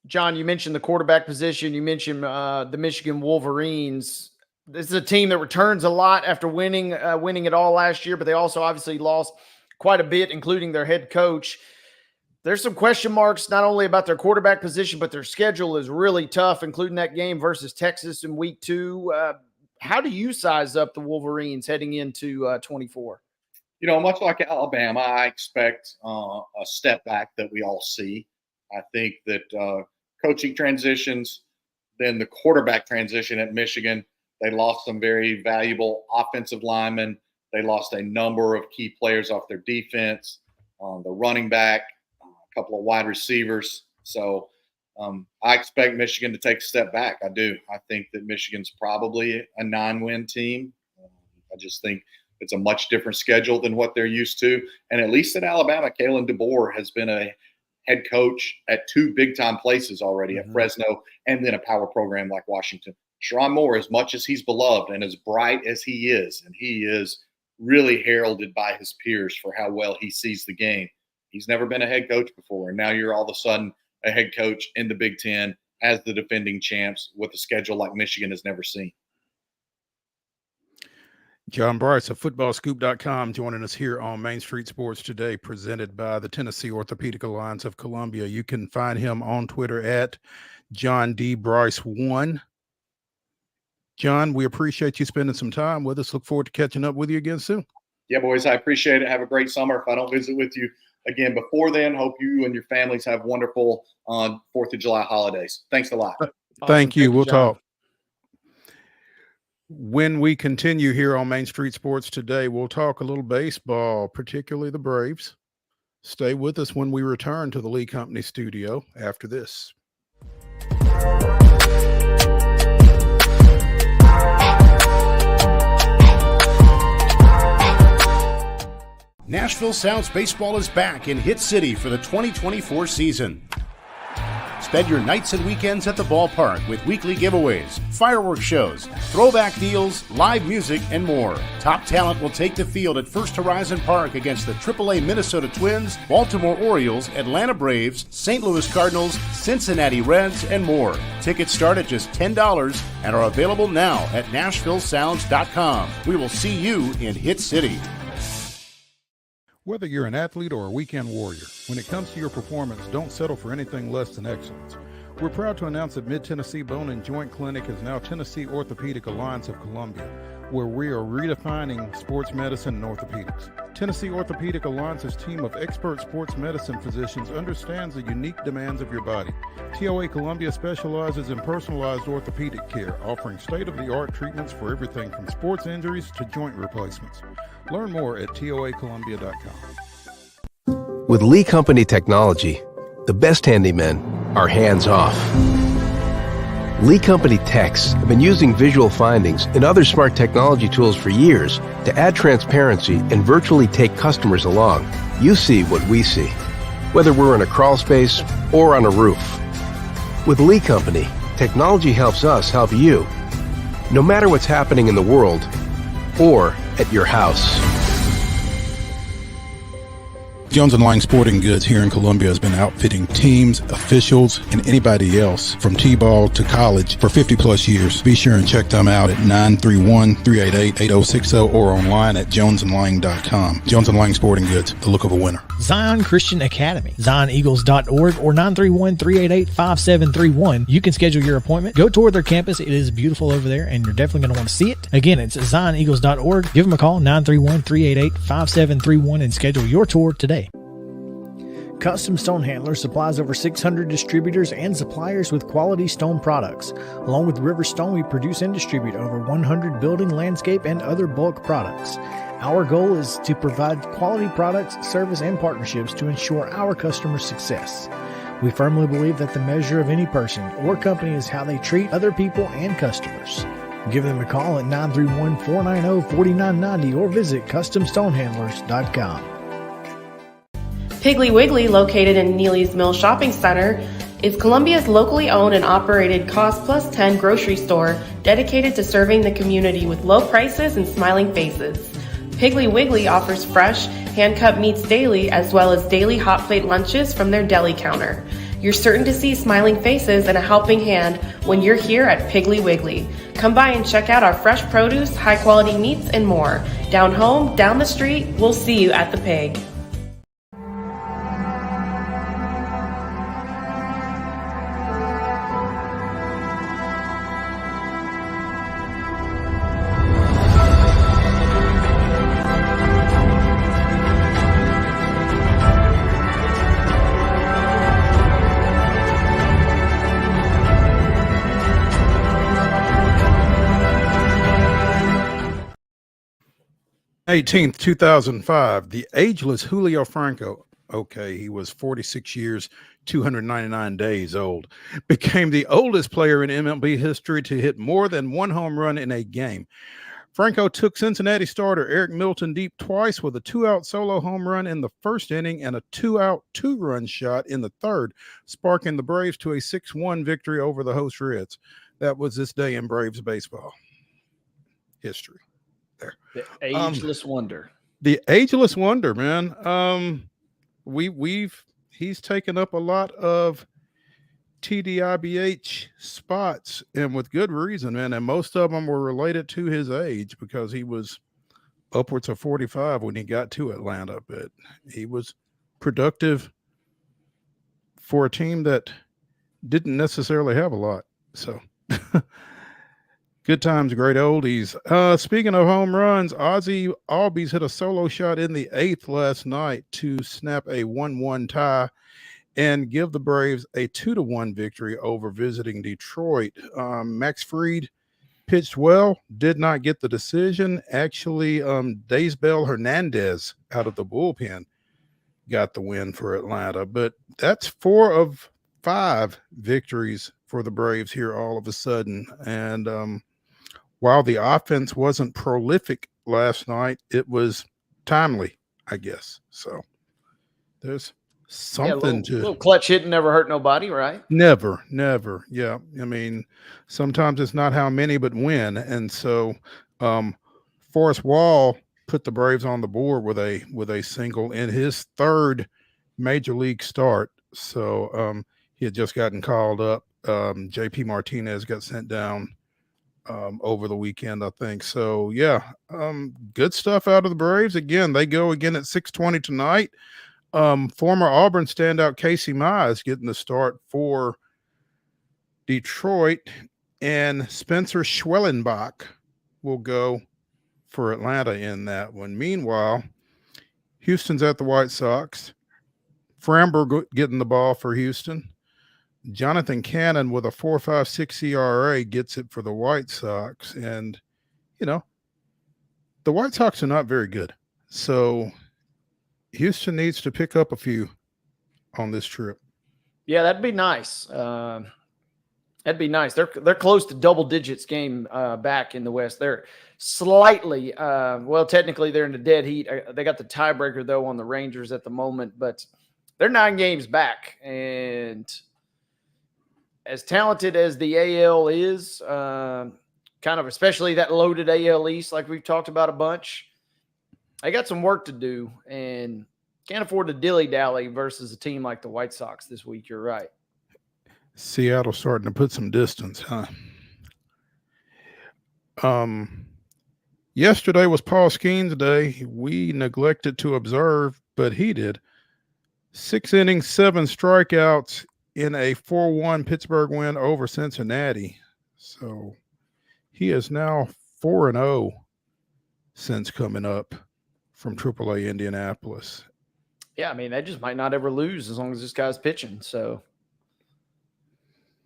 John, you mentioned the quarterback position. You mentioned the Michigan Wolverines. This is a team that returns a lot after winning it all last year, but they also obviously lost quite a bit, including their head coach. There's some question marks not only about their quarterback position, but their schedule is really tough, including that game versus Texas in week 2. How do you size up the Wolverines heading into 24? You know, much like Alabama, I expect a step back that we all see. I think that coaching transitions, then the quarterback transition at Michigan, they lost some very valuable offensive linemen. They lost a number of key players off their defense, the running back, a couple of wide receivers. So I expect Michigan to take a step back. I do. I think that Michigan's probably a 9-win team. I just think it's a much different schedule than what they're used to. And at least at Alabama, Kalen DeBoer has been a head coach at 2 big-time places already, at Fresno and then a power program like Washington. Sherrone Moore, as much as he's beloved and as bright as he is, and he is really heralded by his peers for how well he sees the game, he's never been a head coach before. And now you're all of a sudden a head coach in the Big Ten as the defending champs with a schedule like Michigan has never seen. John Brice of footballscoop.com joining us here on Main Street Sports Today, presented by the Tennessee Orthopedic Alliance of Columbia. You can find him on Twitter at John D. Brice1. John, we appreciate you spending some time with us. Look forward to catching up with you again soon. Yeah, boys, I appreciate it. Have a great summer. If I don't visit with you again before then, hope you and your families have wonderful 4th of July holidays. Thanks a lot. Thank you. We'll John. talk. When we continue here on Main Street Sports today, we'll talk a little baseball, particularly the Braves. Stay with us when we return to the Lee Company studio after this. Nashville Sounds Baseball is back in Hit City for the 2024 season. Spend your nights and weekends at the ballpark with weekly giveaways, fireworks shows, throwback deals, live music, and more. Top talent will take the field at First Horizon Park against the AAA Minnesota Twins, Baltimore Orioles, Atlanta Braves, St. Louis Cardinals, Cincinnati Reds, and more. Tickets start at just $10 and are available now at NashvilleSounds.com. We will see you in Hit City. Whether you're an athlete or a weekend warrior, when it comes to your performance, don't settle for anything less than excellence. We're proud to announce that Mid-Tennessee Bone and Joint Clinic is now Tennessee Orthopedic Alliance of Columbia, where we are redefining sports medicine and orthopedics. Tennessee Orthopedic Alliance's team of expert sports medicine physicians understands the unique demands of your body. TOA Columbia specializes in personalized orthopedic care, offering state-of-the-art treatments for everything from sports injuries to joint replacements. Learn more at toacolumbia.com. With Lee Company technology, the best handymen are hands-off. Lee Company techs have been using visual findings and other smart technology tools for years to add transparency and virtually take customers along. You see what we see, whether we're in a crawl space or on a roof. With Lee Company, technology helps us help you, no matter what's happening in the world or at your house. Jones & Lang Sporting Goods here in Columbia has been outfitting teams, officials, and anybody else from T-ball to college for 50 plus years. Be sure and check them out at 931-388-8060 or online at jonesandlang.com. Jones & Lang Sporting Goods, the look of a winner. Zion Christian Academy, zioneagles.org or 931-388-5731. You can schedule your appointment. Go tour their campus. It is beautiful over there, and you're definitely going to want to see it. Again, it's zioneagles.org. Give them a call, 931-388-5731, and schedule your tour today. Custom Stone Handler supplies over 600 distributors and suppliers with quality stone products. Along with River Stone, we produce and distribute over 100 building, landscape, and other bulk products. Our goal is to provide quality products, service, and partnerships to ensure our customers' success. We firmly believe that the measure of any person or company is how they treat other people and customers. Give them a call at 931-490-4990 or visit CustomStonehandlers.com. Piggly Wiggly, located in Neely's Mill Shopping Center, is Columbia's locally owned and operated Cost Plus 10 grocery store dedicated to serving the community with low prices and smiling faces. Piggly Wiggly offers fresh, hand-cut meats daily as well as daily hot plate lunches from their deli counter. You're certain to see smiling faces and a helping hand when you're here at Piggly Wiggly. Come by and check out our fresh produce, high-quality meats, and more. Down home, down the street, we'll see you at the Pig. May 18th, 2005, the ageless Julio Franco, okay, he was 46 years, 299 days old, became the oldest player in MLB history to hit more than one home run in a game. Franco took Cincinnati starter Eric Milton deep twice with a two-out solo home run in the first inning and a two-out two-run shot in the third, sparking the Braves to a 6-1 victory over the host Reds. That was this day in Braves baseball history. There. The ageless wonder. The ageless wonder, man. He's taken up a lot of TDIBH spots, and with good reason, man. And most of them were related to his age because he was upwards of 45 when he got to Atlanta, but he was productive for a team that didn't necessarily have a lot. So Good times, great oldies. Speaking of home runs, Ozzie Albies hit a solo shot in the 8th last night to snap a 1-1 tie and give the Braves a 2-1 victory over visiting Detroit. Max Fried pitched well, did not get the decision. Actually, Daysbel Hernandez out of the bullpen got the win for Atlanta. But that's 4 of 5 victories for the Braves here all of a sudden. And while the offense wasn't prolific last night, it was timely, I guess. So there's something a little clutch hitting never hurt nobody, right? Never. Yeah. I mean, sometimes it's not how many, but when. And so Forrest Wall put the Braves on the board with a single in his 3rd major league start. So he had just gotten called up. JP Martinez got sent down over the weekend, I think. So yeah, good stuff out of the Braves. Again, they go again at 6:20 tonight. Former Auburn standout Casey Mize getting the start for Detroit, and Spencer Schwellenbach will go for Atlanta in that one. Meanwhile, Houston's at the White Sox. Framber getting the ball for Houston. Jonathan Cannon with a 4.56 ERA gets it for the White Sox. And, the White Sox are not very good. So Houston needs to pick up a few on this trip. Yeah, that'd be nice. That'd be nice. They're close to double digits game back in the West. They're slightly, technically they're in the dead heat. They got the tiebreaker, though, on the Rangers at the moment. But they're 9 games back. And as talented as the AL is, kind of especially that loaded AL East like we've talked about a bunch, they got some work to do and can't afford to dilly-dally versus a team like the White Sox this week. You're right. Seattle starting to put some distance, huh? Yesterday was Paul Skeens Day. We neglected to observe, but he did. 6 innings, 7 strikeouts in a 4-1 Pittsburgh win over Cincinnati. So he is now 4-0 since coming up from AAA Indianapolis. Yeah, I mean, they just might not ever lose as long as this guy's pitching. So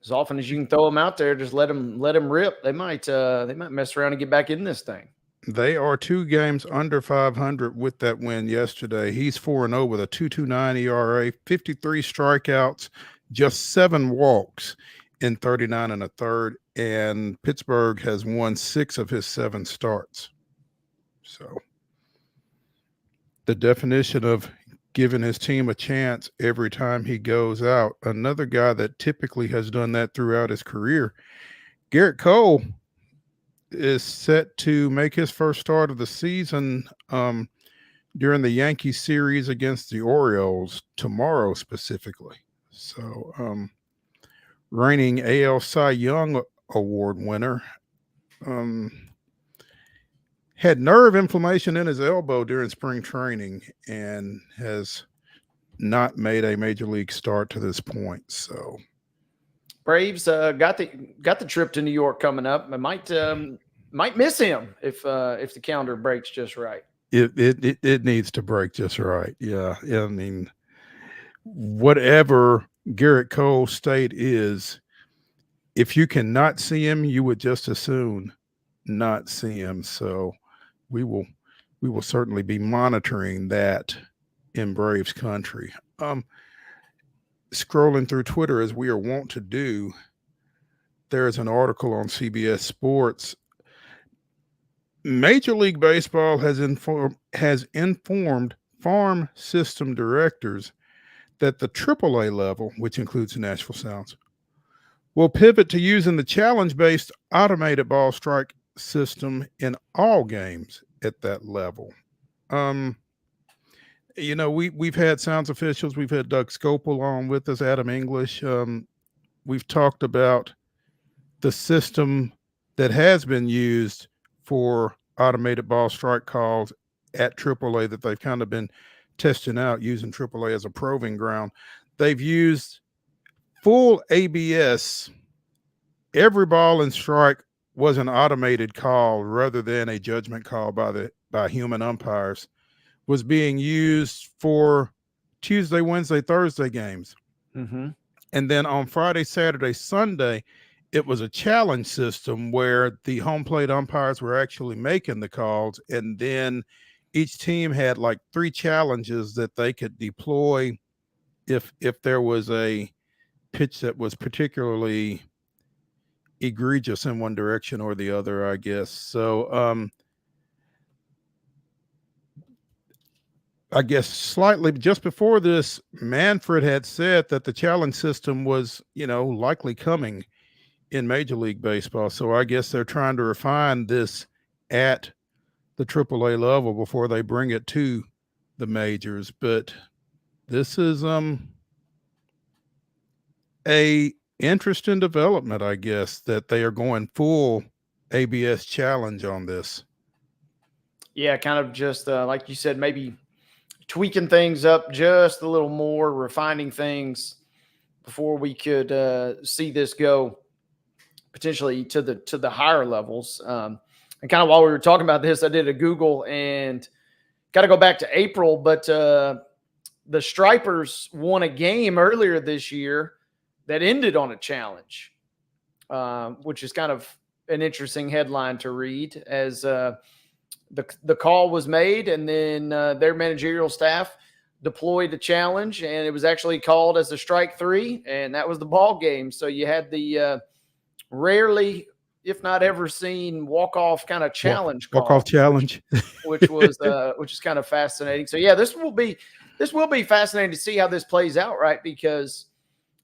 as often as you can throw him out there, just let him rip. They might mess around and get back in this thing. They are 2 games under 500 with that win yesterday. He's 4-0 with a 2.29 ERA, 53 strikeouts, just 7 walks in 39 1/3. And Pittsburgh has won 6 of his 7 starts. So the definition of giving his team a chance every time he goes out. Another guy that typically has done that throughout his career, Garrett Cole, is set to make his first start of the season during the Yankees series against the Orioles tomorrow specifically. So reigning AL Cy Young Award winner had nerve inflammation in his elbow during spring training and has not made a major league start to this point. So Braves got the trip to New York coming up. I might miss him if the calendar breaks just right. It needs to break just right. Yeah. I mean, whatever Garrett Cole's state is, if you cannot see him, you would just as soon not see him. So we will certainly be monitoring that in Braves country. Scrolling through Twitter as we are wont to do, there's an article on CBS Sports. Major League Baseball has informed farm system directors that the AAA level, which includes the Nashville Sounds, will pivot to using the challenge-based automated ball strike system in all games at that level. We've had Sounds officials. We've had Doug Scopel on with us, Adam English. We've talked about the system that has been used for automated ball strike calls at AAA that they've kind of been testing out using AAA as a proving ground. They've used full ABS, every ball and strike was an automated call rather than a judgment call by human umpires, was being used for Tuesday, Wednesday, Thursday games. Mm-hmm. And then on Friday, Saturday, Sunday, it was a challenge system where the home plate umpires were actually making the calls. And then each team had like 3 challenges that they could deploy if there was a pitch that was particularly egregious in one direction or the other, I guess. So I guess slightly just before this, Manfred had said that the challenge system was, likely coming in Major League Baseball. So I guess they're trying to refine this at the AAA level before they bring it to the majors. But this is a interesting development, I guess, that they are going full ABS challenge on this. Yeah, kind of just like you said, maybe tweaking things up just a little more, refining things before we could see this go potentially to the higher levels. And kind of while we were talking about this, I did a Google and got to go back to April, but the Stripers won a game earlier this year that ended on a challenge, which is kind of an interesting headline to read, as the call was made and then their managerial staff deployed a challenge, and it was actually called as a strike 3, and that was the ball game. So you had the rarely, if not ever seen, walk-off kind of challenge call. Walk-off challenge. which is kind of fascinating. So yeah, this will be fascinating to see how this plays out, right? Because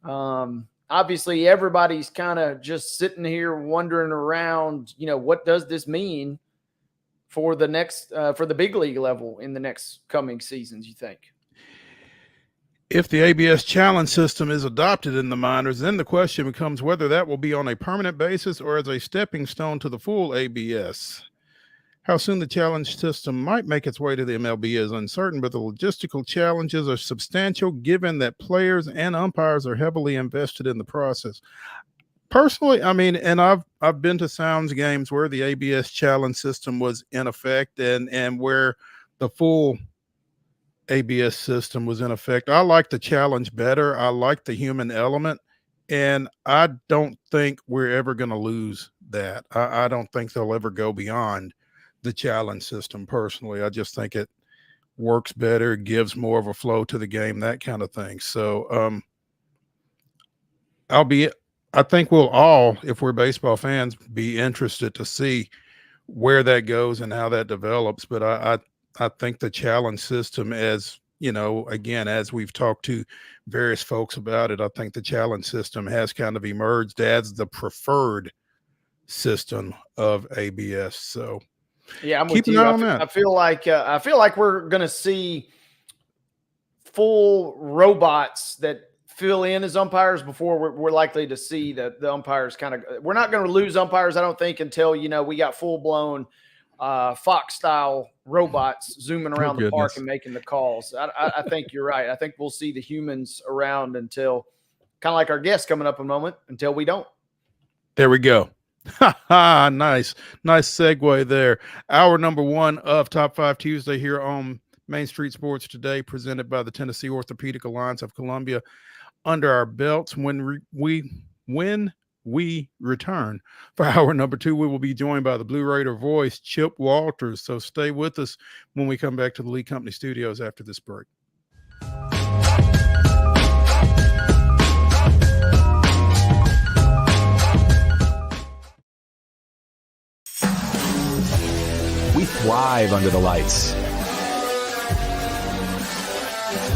obviously everybody's kind of just sitting here wondering around, what does this mean for the next for the big league level in the next coming seasons, you think? If the ABS challenge system is adopted in the minors, then the question becomes whether that will be on a permanent basis or as a stepping stone to the full ABS. How soon the challenge system might make its way to the MLB is uncertain, but the logistical challenges are substantial given that players and umpires are heavily invested in the process. Personally, I mean, and I've been to Sounds games where the ABS challenge system was in effect and where the full ABS system was in effect. I like the challenge better. I like the human element, and I don't think we're ever going to lose that. I don't think they'll ever go beyond the challenge system personally. I just think it works better, gives more of a flow to the game, that kind of thing. So I think we'll all, if we're baseball fans, be interested to see where that goes and how that develops. But I think the challenge system, as again, as we've talked to various folks about it, I think the challenge system has kind of emerged as the preferred system of ABS. So yeah, I'm keep with an you. eye on that. I feel like we're going to see full robots that fill in as umpires before we're likely to see the umpires we're not going to lose umpires, I don't think, until, we got full blown Fox style robots zooming around the park and making the calls. I think you're right. I think we'll see the humans around until, kind of like our guest coming up in a moment, until we don't. There we go. Nice segue there. Hour number 1 of Top 5 Tuesday here on Main Street Sports Today, presented by the Tennessee Orthopedic Alliance of Columbia, under our belts. When we return for hour number 2, we will be joined by the Blue Raider voice, Chip Walters. So stay with us when we come back to the Lee Company studios after this break. We thrive under the lights.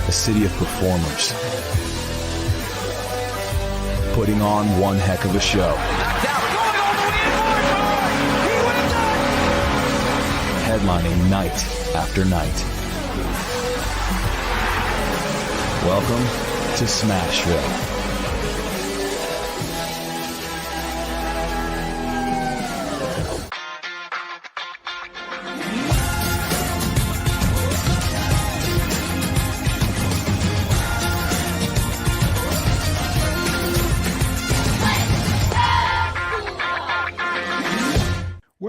A city of performers, putting on one heck of a show. Headlining night after night. Welcome to Smashville.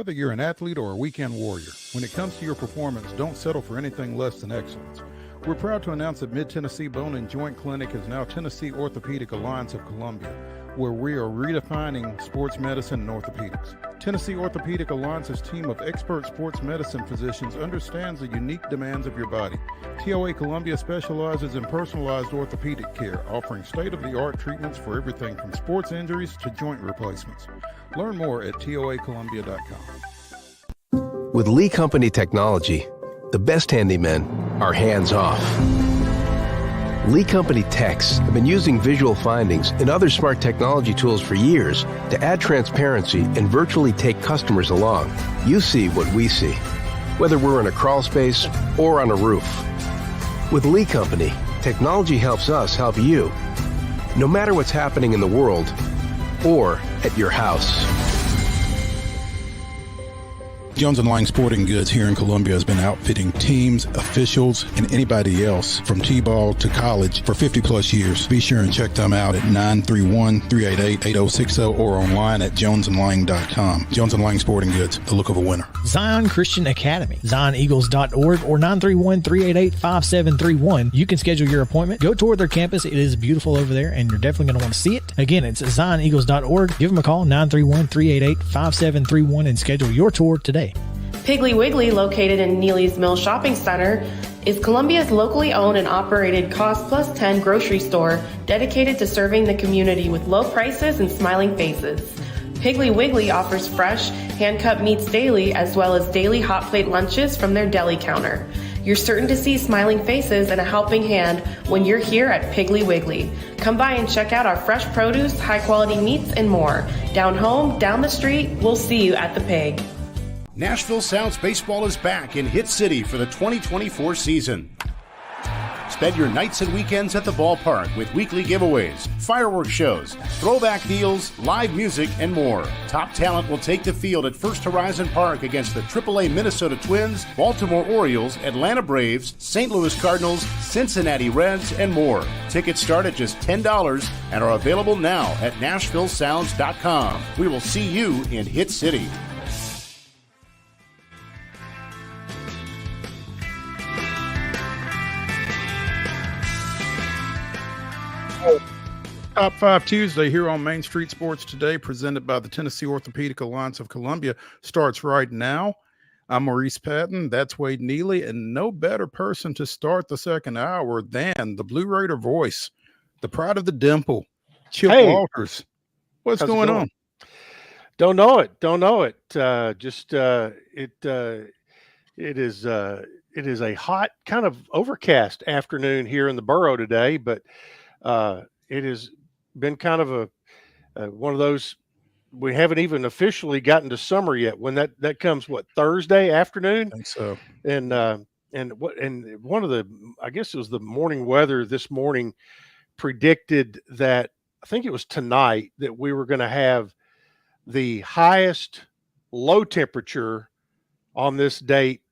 Whether you're an athlete or a weekend warrior, when it comes to your performance, don't settle for anything less than excellence. We're proud to announce that Mid-Tennessee Bone and Joint Clinic is now Tennessee Orthopedic Alliance of Columbia, where we are redefining sports medicine and orthopedics. Tennessee Orthopedic Alliance's team of expert sports medicine physicians understands the unique demands of your body. TOA Columbia specializes in personalized orthopedic care, offering state-of-the-art treatments for everything from sports injuries to joint replacements. Learn more at toacolumbia.com. With Lee Company technology, the best handymen are hands-off. Lee Company techs have been using visual findings and other smart technology tools for years to add transparency and virtually take customers along. You see what we see, whether we're in a crawl space or on a roof. With Lee Company, technology helps us help you, no matter what's happening in the world or at your house. Jones & Lang Sporting Goods here in Columbia has been outfitting teams, officials, and anybody else from T-ball to college for 50 plus years. Be sure and check them out at 931-388-8060 or online at jonesandlang.com. Jones & Lang Sporting Goods, the look of a winner. Zion Christian Academy, zioneagles.org or 931-388-5731. You can schedule your appointment. Go tour their campus. It is beautiful over there, and you're definitely going to want to see it. Again, it's zioneagles.org. Give them a call, 931-388-5731, and schedule your tour today. Piggly Wiggly, located in Neely's Mill Shopping Center, is Columbia's locally owned and operated Cost Plus 10 grocery store dedicated to serving the community with low prices and smiling faces. Piggly Wiggly offers fresh, hand-cut meats daily as well as daily hot plate lunches from their deli counter. You're certain to see smiling faces and a helping hand when you're here at Piggly Wiggly. Come by and check out our fresh produce, high-quality meats, and more. Down home, down the street, we'll see you at the Pig. Nashville Sounds Baseball is back in Hit City for the 2024 season. Spend your nights and weekends at the ballpark with weekly giveaways, fireworks shows, throwback deals, live music, and more. Top talent will take the field at First Horizon Park against the AAA Minnesota Twins, Baltimore Orioles, Atlanta Braves, St. Louis Cardinals, Cincinnati Reds, and more. Tickets start at just $10 and are available now at NashvilleSounds.com. We will see you in Hit City. Top 5 Tuesday here on Main Street Sports Today, presented by the Tennessee Orthopedic Alliance of Columbia, starts right now. I'm Maurice Patton. That's Wade Neely, and no better person to start the second hour than the Blue Raider voice, the pride of the dimple, Chip Walters. What's going on? Don't know it. It is a hot, kind of overcast afternoon here in the borough today, but it has been kind of a one of those. We haven't even officially gotten to summer yet. When that comes, Thursday afternoon? I think so. And one of the, I guess it was the morning weather this morning, predicted that, I think it was tonight, that we were going to have the highest low temperature on this date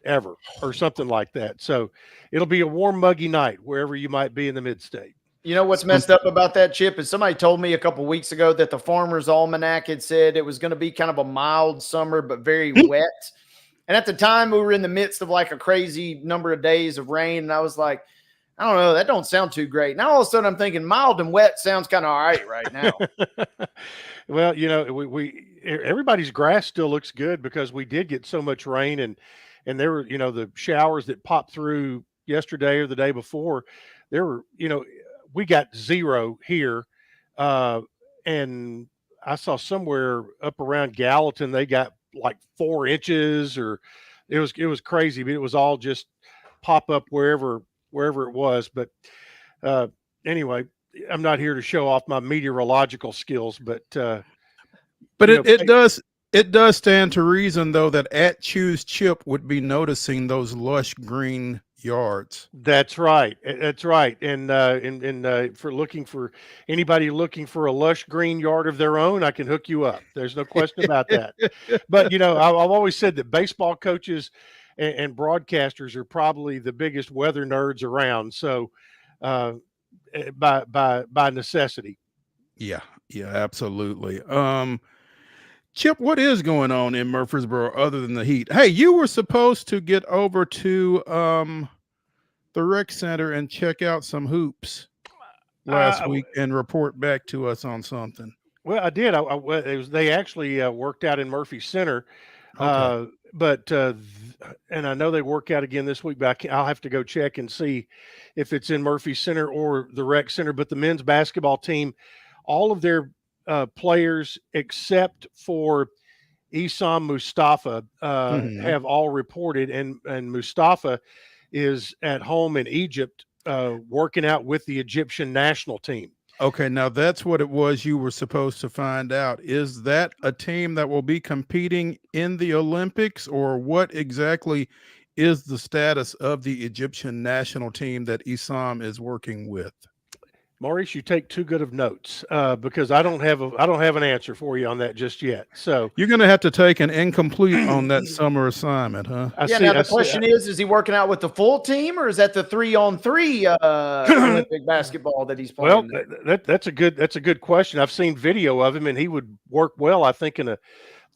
ever, or something like that. So it'll be a warm, muggy night wherever you might be in the mid-state. You know what's messed up about that, Chip, is somebody told me a couple weeks ago that the Farmer's Almanac had said it was going to be kind of a mild summer, but very wet. And at the time, we were in the midst of like a crazy number of days of rain. And I was like, I don't know, that don't sound too great. Now all of a sudden I'm thinking mild and wet sounds kind of all right now. Well, we everybody's grass still looks good because we did get so much rain, and there were, the showers that popped through yesterday or the day before. There were, we got zero here. And I saw somewhere up around Gallatin, they got like 4 inches, or it was crazy, but it was all just pop up wherever it was. But anyway, I'm not here to show off my meteorological skills, but it does stand to reason though that at Choose Chip would be noticing those lush green yards. That's right. And for anybody looking for a lush green yard of their own, I can hook you up. There's no question about that. But I've always said that baseball coaches and broadcasters are probably the biggest weather nerds around. So by necessity. Yeah, absolutely. Chip, what is going on in Murfreesboro other than the heat? Hey, you were supposed to get over to the rec center and check out some hoops last week and report back to us on something. Well, I did. They actually worked out in Murphy Center, Okay. and I know they work out again this week. But I'll have to go check and see if it's in Murphy Center or the rec center. But the men's basketball team, all of their players except for Isam Mustafa have all reported, and Mustafa is at home in Egypt working out with the Egyptian national team. Okay, now that's what it was you were supposed to find out. Is that a team that will be competing in the Olympics, or what exactly is the status of the Egyptian national team that Isam is working with? Maurice, you take too good of notes because I don't have an answer for you on that just yet. So you're going to have to take an incomplete on that summer assignment, huh? Now the question is he working out with the full team, or is that the 3-on-3 Olympic basketball that he's playing? Well, that's a good question. I've seen video of him, and he would work well, I think, in a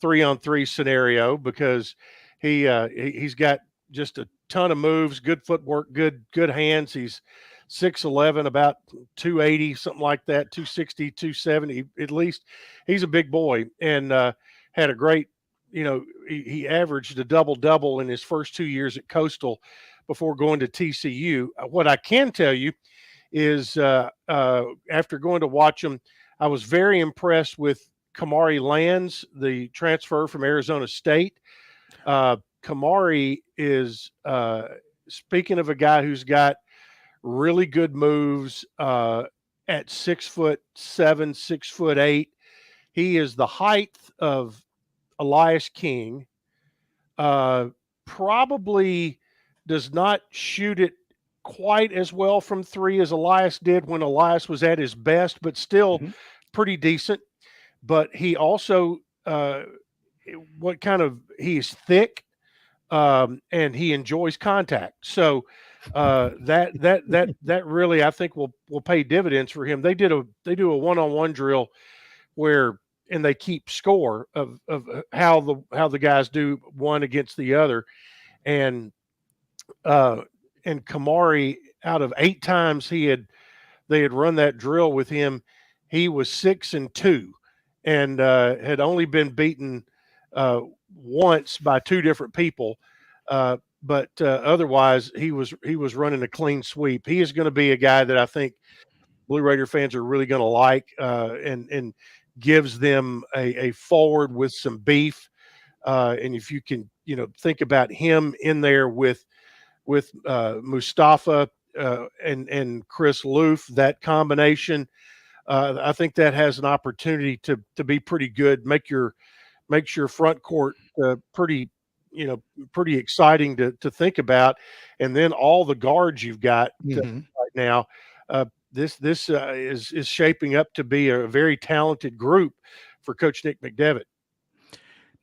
3-on-3 scenario because he's got just a ton of moves, good footwork, good hands. He's 6'11", about 280, something like that, 260, 270 at least. He's a big boy and had a great, he averaged a double-double in his first 2 years at Coastal before going to TCU. What I can tell you is after going to watch him, I was very impressed with Kamari Lands, the transfer from Arizona State. Kamari is, speaking of a guy who's got really good moves at 6'7", 6'8". He is the height of Elias King. Probably does not shoot it quite as well from three as Elias did when Elias was at his best, but still pretty decent. But he also, he's thick and he enjoys contact. So that really, I think will pay dividends for him. They do a one-on-one drill and they keep score of how the guys do one against the other. And Kamari, out of 8 times they had run that drill with him, he was 6-2 and had only been beaten once by 2 different people. But otherwise, he was running a clean sweep. He is going to be a guy that I think Blue Raider fans are really going to like, and gives them a forward with some beef. And if you can, think about him in there with Mustafa and Chris Loof, that combination, I think that has an opportunity to be pretty good. Makes your front court pretty exciting to think about. And then all the guards you've got right now, this is shaping up to be a very talented group for Coach Nick McDevitt.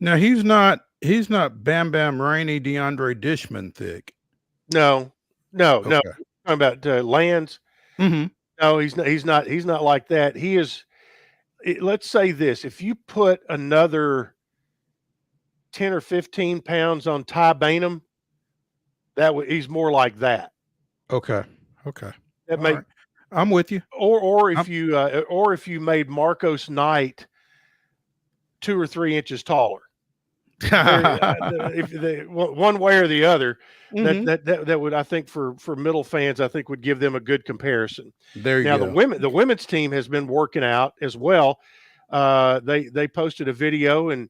Now he's not Bam Bam Rainey, DeAndre Dishman thick. No. Okay. I'm talking about Lands. No, he's not like that. He is. Let's say this: if you put another 10 or 15 pounds on Ty Bainham, he's more like that. Okay. Right. I'm with you. Or if you made Marcos Knight 2 or 3 inches taller, if one way or the other, that would, I think, for middle fans, I think would give them a good comparison. There you go. The women's team has been working out as well. They posted a video and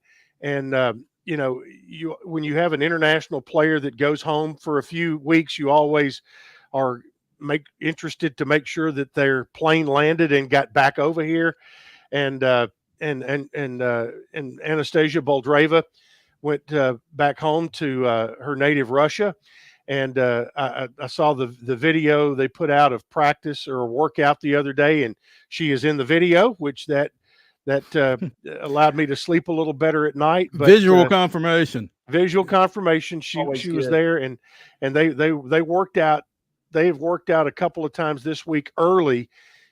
when you have an international player that goes home for a few weeks, you always are interested to make sure that their plane landed and got back over here. And Anastasia Boldreva went back home to her native Russia. And I saw the video they put out of practice or a workout the other day, and she is in the video, which that allowed me to sleep a little better at night. But, visual confirmation. She was there, and they worked out. They've worked out a couple of times this week early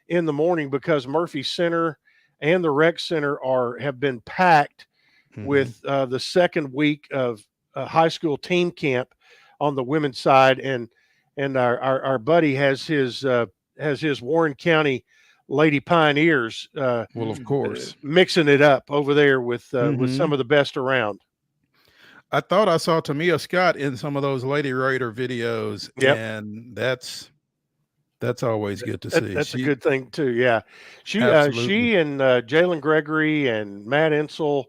in the morning because Murphy Center and the Rec Center have been packed with the second week of high school team camp on the women's side, and our buddy has his Warren County Lady Pioneers. Well, of course, mixing it up over there with some of the best around. I thought I saw Tamia Scott in some of those Lady Raider videos, and that's always good to see. That's a good thing too. Yeah, she and Jalen Gregory and Matt Insel,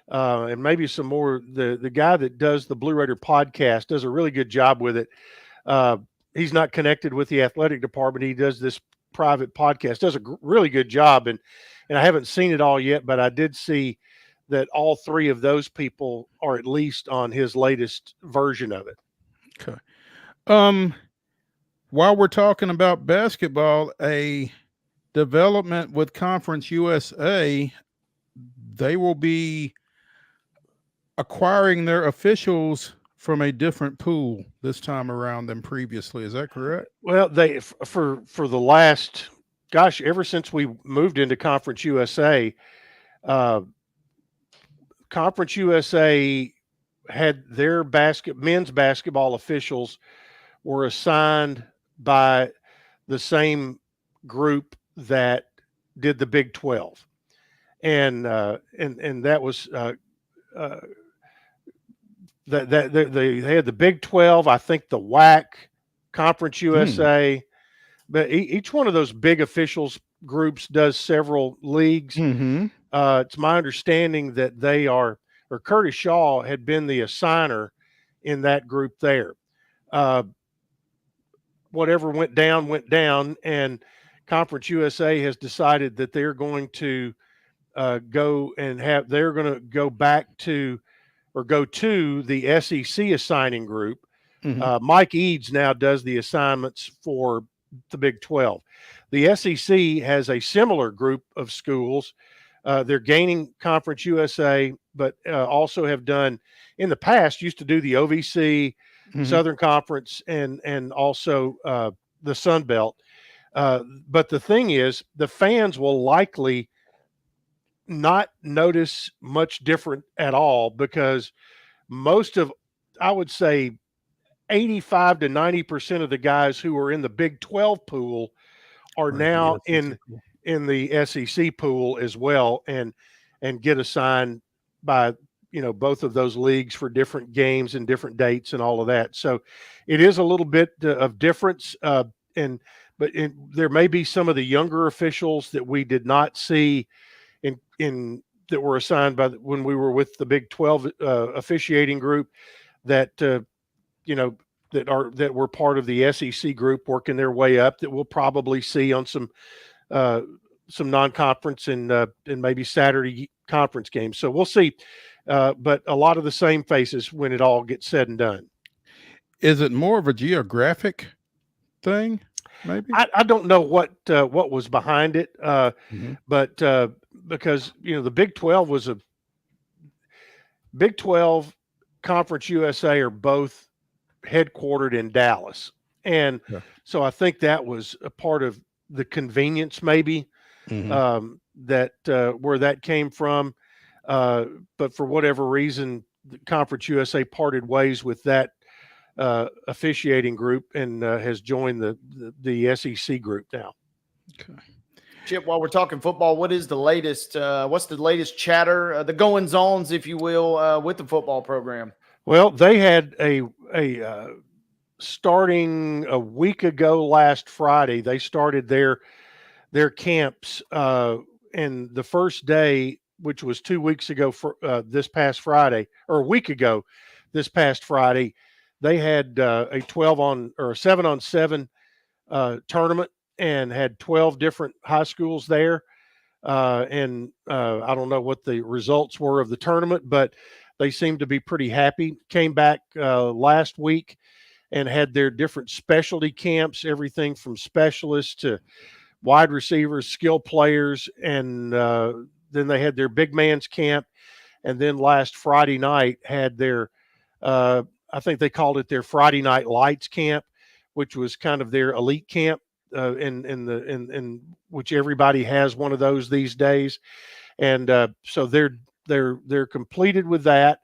and maybe some more. The guy that does the Blue Raider podcast does a really good job with it. He's not connected with the athletic department. He does this private podcast. Does a really good job, and I haven't seen it all yet, but I did see that all three of those people are at least on his latest version of it. Okay. While we're talking about basketball, a development with Conference USA, they will be acquiring their officials from a different pool this time around than previously. Is that correct? Well, they for the last, gosh, ever since we moved into Conference USA, Conference USA had their men's basketball officials were assigned by the same group that did the Big 12, and that was that they had the Big 12, I think the WAC, Conference USA, but each one of those big officials groups does several leagues. It's my understanding that they are, or Curtis Shaw had been the assigner in that group there. Whatever went down, and Conference USA has decided that they're going to they're going to go back to, or go to the SEC assigning group. Mike Eads now does the assignments for the Big 12. The SEC has a similar group of schools. They're gaining Conference USA, but also have done in the past, used to do the OVC, Southern Conference, and also the Sun Belt. But the thing is, the fans will likely not notice much different at all, because most of, I would say, 85 to 90% of the guys who are in the Big 12 pool are now in the SEC pool as well, and get assigned by both of those leagues for different games and different dates and all of that. So it is a little bit of difference, but there may be some of the younger officials that we did not see in that were assigned when we were with the Big 12 officiating group, that that were part of the SEC group working their way up, that we'll probably see on some non-conference and maybe Saturday conference games. So we'll see. But a lot of the same faces when it all gets said and done. Is it more of a geographic thing? Maybe I don't know what was behind it, but because the Big 12 was a Big 12, Conference USA are both headquartered in Dallas, and so I think that was a part of the convenience, maybe that where that came from. But for whatever reason, the Conference USA parted ways with that officiating group and has joined the SEC group now. Okay. Chip, while we're talking football, what is the latest? What's the latest chatter, the goings-ons, if you will, with the football program? Well, they had a starting a week ago last Friday. They started their camps, and the first day, which was 2 weeks ago for this past Friday, or a week ago this past Friday, they had a 7-on-7 tournament and had 12 different high schools there. And I don't know what the results were of the tournament, but they seemed to be pretty happy. Came back last week and had their different specialty camps, everything from specialists to wide receivers, skill players, and then they had their big man's camp. And then last Friday night had their, I think they called it their Friday Night Lights camp, which was kind of their elite camp, in which everybody has one of those these days. And so they're they're completed with that,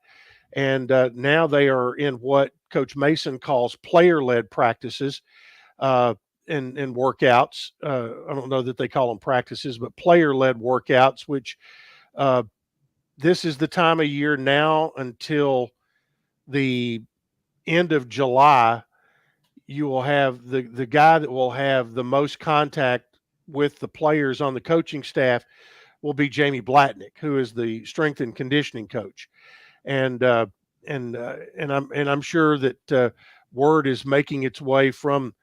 and now they are in what Coach Mason calls player-led practices and workouts. I don't know that they call them practices, but player-led workouts, which this is the time of year now until the end of July. You will have the guy that will have the most contact with the players on the coaching staff will be Jamie Blatnick, who is the strength and conditioning coach, and I'm sure that word is making its way from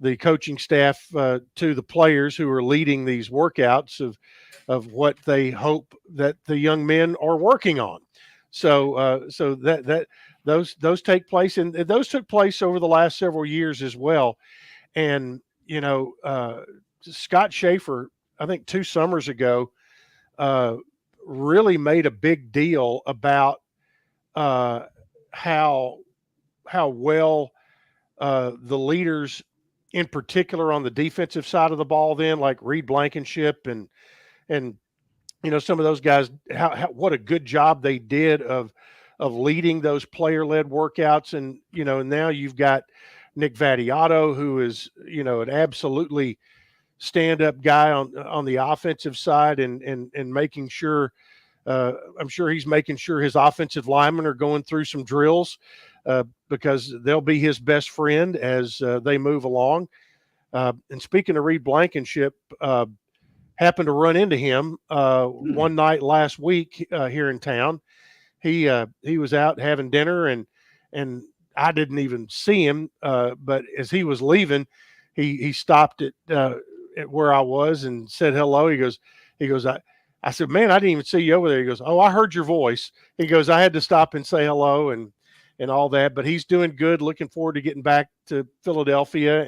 the coaching staff to the players who are leading these workouts of what they hope that the young men are working on. So those take place, and those took place over the last several years as well. And Scott Schaefer, I think 2 summers ago, really made a big deal about how well the leaders, in particular on the defensive side of the ball, then like Reed Blankenship and some of those guys, how what a good job they did of leading those player-led workouts. And now you've got Nick Vattiato, who is an absolutely stand-up guy on the offensive side, and making sure I'm sure he's making sure his offensive linemen are going through some drills because they'll be his best friend as they move along. And speaking of Reed Blankenship, happened to run into him one night last week here in town. He was out having dinner, and I didn't even see him. But as he was leaving, he stopped at where I was and said hello. He goes, I said, man, I didn't even see you over there. He goes, oh, I heard your voice. He goes, I had to stop and say hello and all that, but he's doing good. Looking forward to getting back to Philadelphia,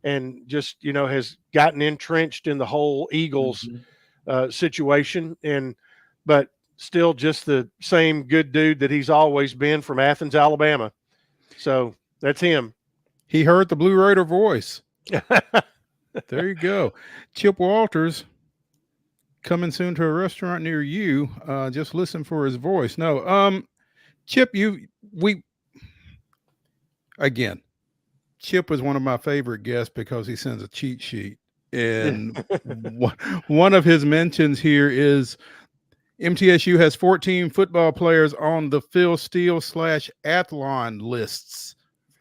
and just, has gotten entrenched in the whole Eagles situation, but still just the same good dude that he's always been from Athens, Alabama. So that's him. He heard the Blue Raider voice. There you go. Chip Walters coming soon to a restaurant near you. Just listen for his voice. No, Chip, Chip was one of my favorite guests because he sends a cheat sheet. And one of his mentions here is MTSU has 14 football players on the Phil Steele /Athlon lists.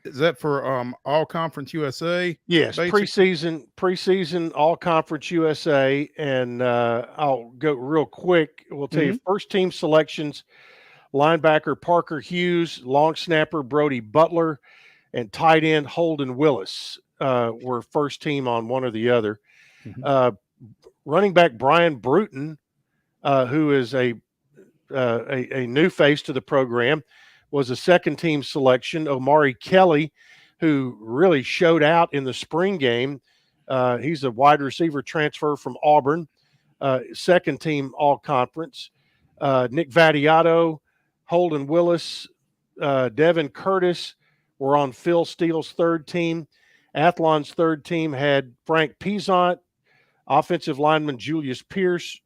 Is that for All Conference USA? Yes, preseason All Conference USA. And I'll go real quick. We'll tell you first team selections: linebacker Parker Hughes, long snapper Brody Butler, and tight end Holden Willis were first team on one or the other. Running back Brian Bruton, who is a new face to the program, was a second team selection. Omari Kelly, who really showed out in the spring game. He's a wide receiver transfer from Auburn, second team all conference. Nick Vattiato, Holden Willis, Devin Curtis were on Phil Steele's third team. Athlon's third team had Frank Pizant, offensive lineman Julius Pierce,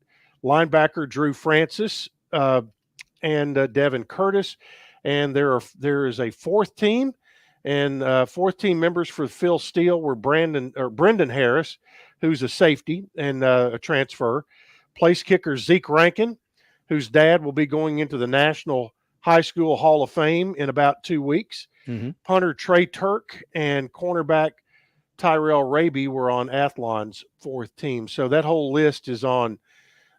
linebacker Drew Francis, and Devin Curtis. And there is a fourth team, and fourth team members for Phil Steele were Brendan Harris, who's a safety and a transfer, place kicker Zeke Rankin, whose dad will be going into the National High School Hall of Fame in about 2 weeks. Punter Trey Turk and cornerback Tyrell Raby were on Athlon's fourth team. So that whole list is on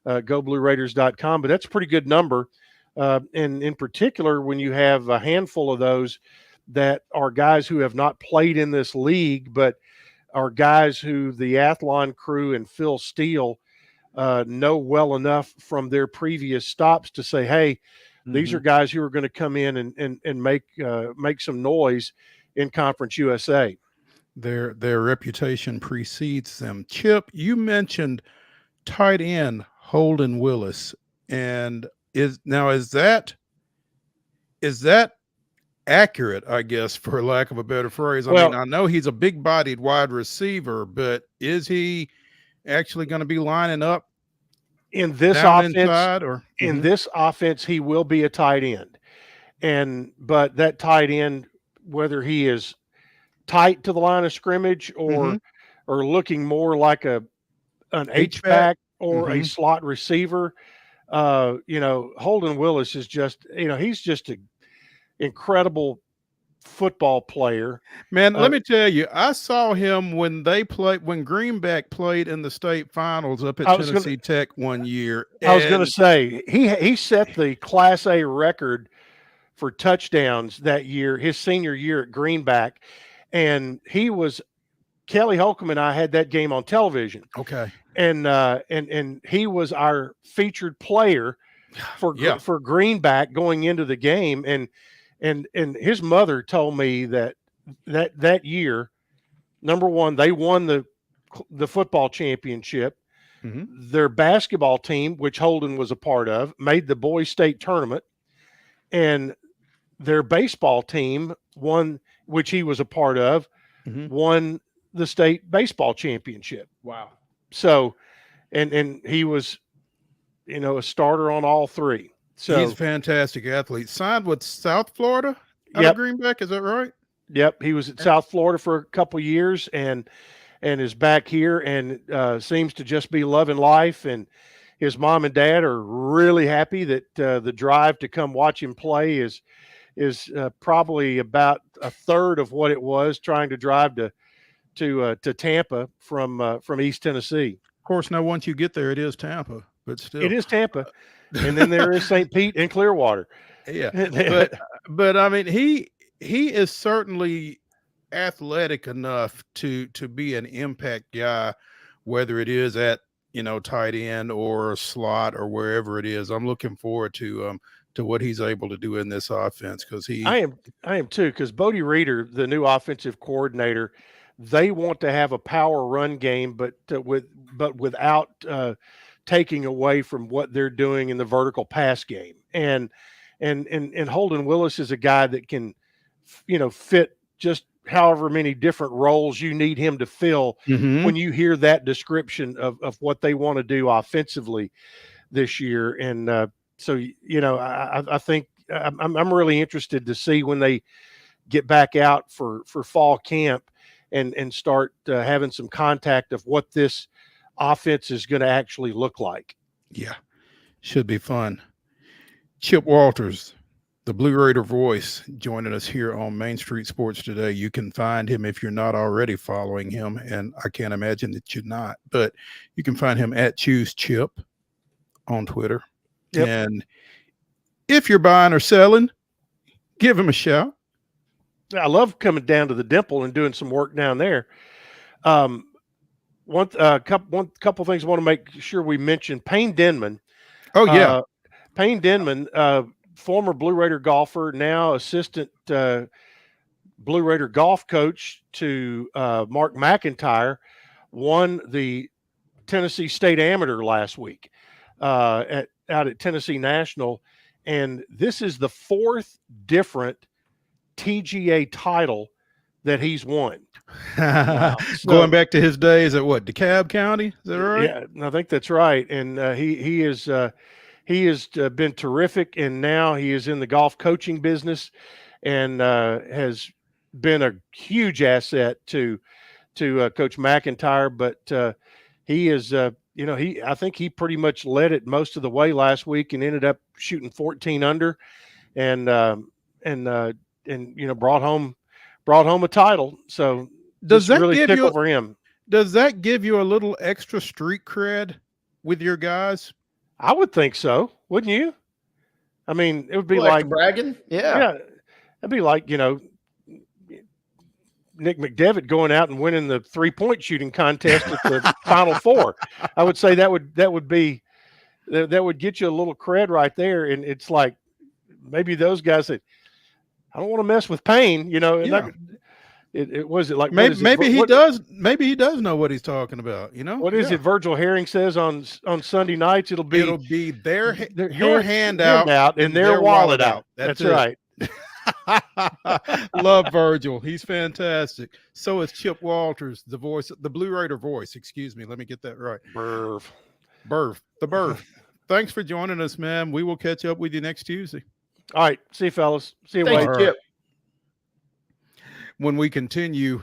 GoBlueRaiders.com, but that's a pretty good number. And in particular, when you have a handful of those that are guys who have not played in this league, but are guys who the Athlon crew and Phil Steele know well enough from their previous stops to say, hey, these are guys who are going to come in and make some noise in Conference USA. Their reputation precedes them. Chip, you mentioned tight end Holden Willis, and is that accurate, I guess, for lack of a better phrase? I mean, I know he's a big-bodied wide receiver, but is he actually going to be lining up in this down offense, inside, or in this offense, he will be a tight end. But that tight end, whether he is tight to the line of scrimmage or looking more like an H-back or a slot receiver, Holden Willis is just, he's just an incredible football player. Man, let me tell you, I saw him when Greenback played in the state finals up at Tennessee Tech one year. I was going to say he set the Class A record for touchdowns that year, his senior year at Greenback, and Kelly Holcomb and I had that game on television. Okay, and he was our featured player for Greenback going into the game, and his mother told me that year, number one, they won the football championship. Their basketball team, which Holden was a part of, made the boys state tournament, and their baseball team won, which he was a part of, won the state baseball championship. Wow. So, and he was, a starter on all three. So he's a fantastic athlete. Signed with South Florida out of Greenback, is that right? Yep. He was at South Florida for a couple of years and is back here and seems to just be loving life. And his mom and dad are really happy that the drive to come watch him play is probably about a third of what it was trying to drive to Tampa from East Tennessee. Of course, now once you get there, it is Tampa, but still, it is Tampa, and then there is St. Pete and Clearwater. Yeah, but I mean, he is certainly athletic enough to be an impact guy, whether it is at tight end or slot or wherever it is. I'm looking forward to what he's able to do in this offense because I am too, because Bodie Reeder, the new offensive coordinator, they want to have a power run game, but without taking away from what they're doing in the vertical pass game. And Holden Willis is a guy that can, fit just however many different roles you need him to fill when you hear that description of what they want to do offensively this year. And so, I think I'm really interested to see when they get back out for fall camp and start having some contact of what this offense is going to actually look like. Yeah, should be fun. Chip Walters, the Blue Raider voice, joining us here on Main Street Sports today. You can find him if you're not already following him, and I can't imagine that you're not, but you can find him at Choose Chip on Twitter. Yep. And if you're buying or selling, give him a shout. I love coming down to the Dimple and doing some work down there. One couple things I want to make sure we mention. Payne Denman. Oh yeah, Payne Denman, former Blue Raider golfer, now assistant Blue Raider golf coach to Mark McIntyre, won the Tennessee State Amateur last week out at Tennessee National, and this is the fourth different TGA title that he's won. Wow. So, going back to his days at what, DeKalb County? Is that right? Yeah, I think that's right. And he has been terrific, and now he is in the golf coaching business and has been a huge asset to Coach McIntyre. But he is, I think he pretty much led it most of the way last week and ended up shooting 14 under, and brought home a title. So does that really give tickle for him? Does that give you a little extra street cred with your guys? I would think so, wouldn't you? I mean, it would be like bragging. Yeah. It'd be like, Nick McDevitt going out and winning the 3-point shooting contest at the Final Four. I would say that would get you a little cred right there. And it's like maybe those guys that I don't want to mess with Payne, Yeah. It was it like maybe he does know what he's talking about. What is it? Virgil Herring says on Sunday nights it'll be your hand out and their wallet out. That's right. Love Virgil. He's fantastic. So is Chip Walters, the voice, the Blue Raider voice. Excuse me. Let me get that right. The birth. Thanks for joining us, man. We will catch up with you next Tuesday. All right. See you, fellas. See you, Thank Wade. you, Chip. When we continue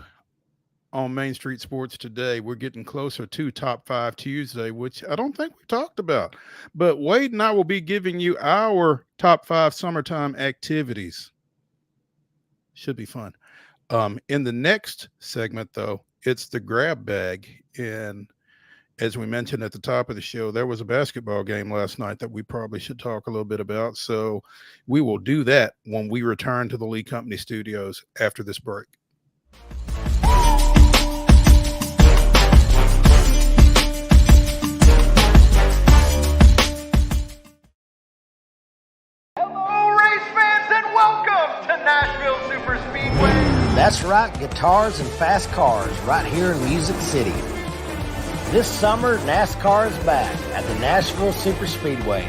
on Main Street Sports today, we're getting closer to Top 5 Tuesday, which I don't think we talked about. But Wade and I will be giving you our Top 5 summertime activities. Should be fun. In the next segment, though, it's the grab bag. And as we mentioned at the top of the show, there was a basketball game last night that we probably should talk a little bit about. So we will do that when we return to the Lee Company studios after this break. Nashville Super Speedway. That's right, guitars and fast cars right here in Music City. This summer, NASCAR is back at the Nashville Super Speedway.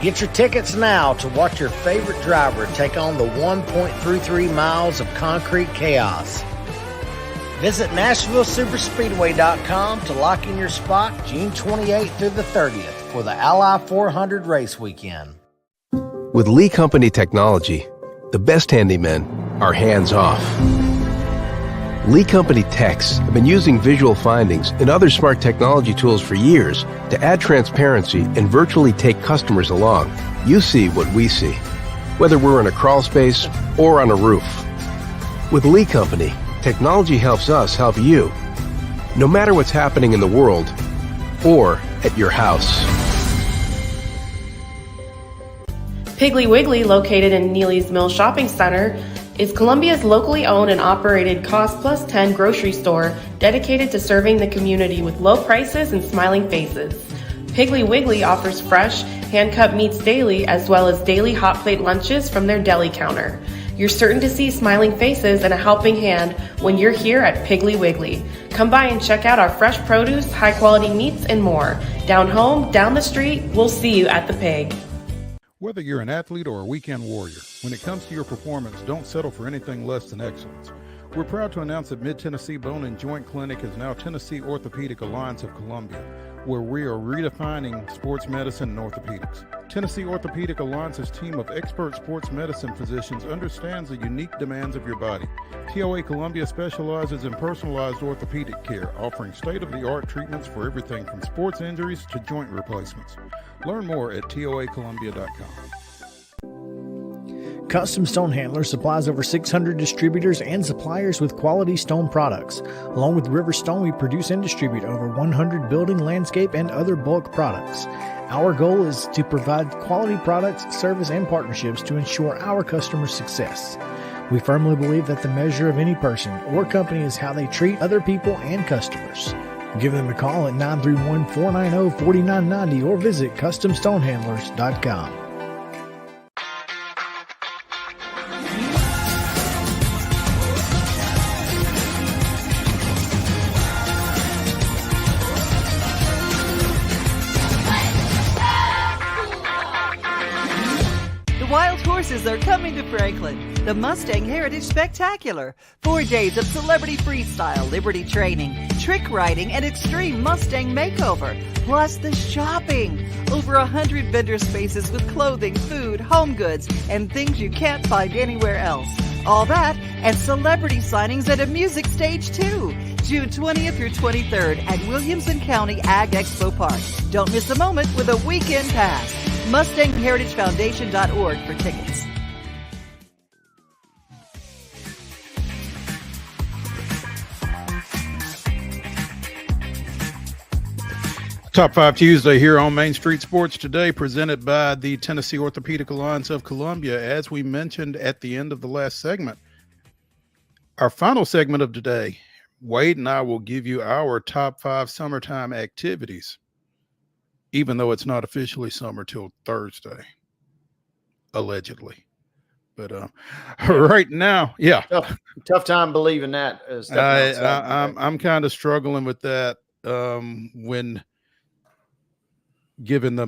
Get your tickets now to watch your favorite driver take on the 1.33 miles of concrete chaos. Visit NashvilleSuperspeedway.com to lock in your spot June 28th through the 30th for the Ally 400 race weekend. With Lee Company technology, the best handymen are hands-off. Lee Company techs have been using visual findings and other smart technology tools for years to add transparency and virtually take customers along. You see what we see, whether we're in a crawl space or on a roof. With Lee Company, technology helps us help you, no matter what's happening in the world or at your house. Piggly Wiggly, located in Neely's Mill Shopping Center, is Columbia's locally owned and operated Cost Plus 10 grocery store dedicated to serving the community with low prices and smiling faces. Piggly Wiggly offers fresh, hand-cut meats daily as well as daily hot plate lunches from their deli counter. You're certain to see smiling faces and a helping hand when you're here at Piggly Wiggly. Come by and check out our fresh produce, high-quality meats, and more. Down home, down the street, we'll see you at the Pig. Whether you're an athlete or a weekend warrior, when it comes to your performance, don't settle for anything less than excellence. We're proud to announce that Mid-Tennessee Bone and Joint Clinic is now Tennessee Orthopedic Alliance of Columbia, where we are redefining sports medicine and orthopedics. Tennessee Orthopedic Alliance's team of expert sports medicine physicians understands the unique demands of your body. TOA Columbia specializes in personalized orthopedic care, offering state-of-the-art treatments for everything from sports injuries to joint replacements. Learn more at toacolumbia.com. Custom Stone Handler supplies over 600 distributors and suppliers with quality stone products. Along with River Stone, we produce and distribute over 100 building, landscape, and other bulk products. Our goal is to provide quality products, service, and partnerships to ensure our customers' success. We firmly believe that the measure of any person or company is how they treat other people and customers. Give them a call at 931-490-4990 or visit CustomStonehandlers.com. Are coming to Franklin. The Mustang Heritage Spectacular. 4 days of celebrity freestyle, liberty training, trick riding, and extreme Mustang makeover. Plus the shopping. Over 100 vendor spaces with clothing, food, home goods, and things you can't find anywhere else. All that and celebrity signings at a music stage too. June 20th through 23rd at Williamson County Ag Expo Park. Don't miss a moment with a weekend pass. MustangHeritageFoundation.org for tickets. Top 5 Tuesday here on Main Street Sports today, presented by the Tennessee Orthopedic Alliance of Columbia. As we mentioned at the end of the last segment, our final segment of today, Wade and I will give you our top 5 summertime activities, even though it's not officially summer till Thursday, allegedly. But right now, yeah. Tough time believing that. I'm kind of struggling with that when given the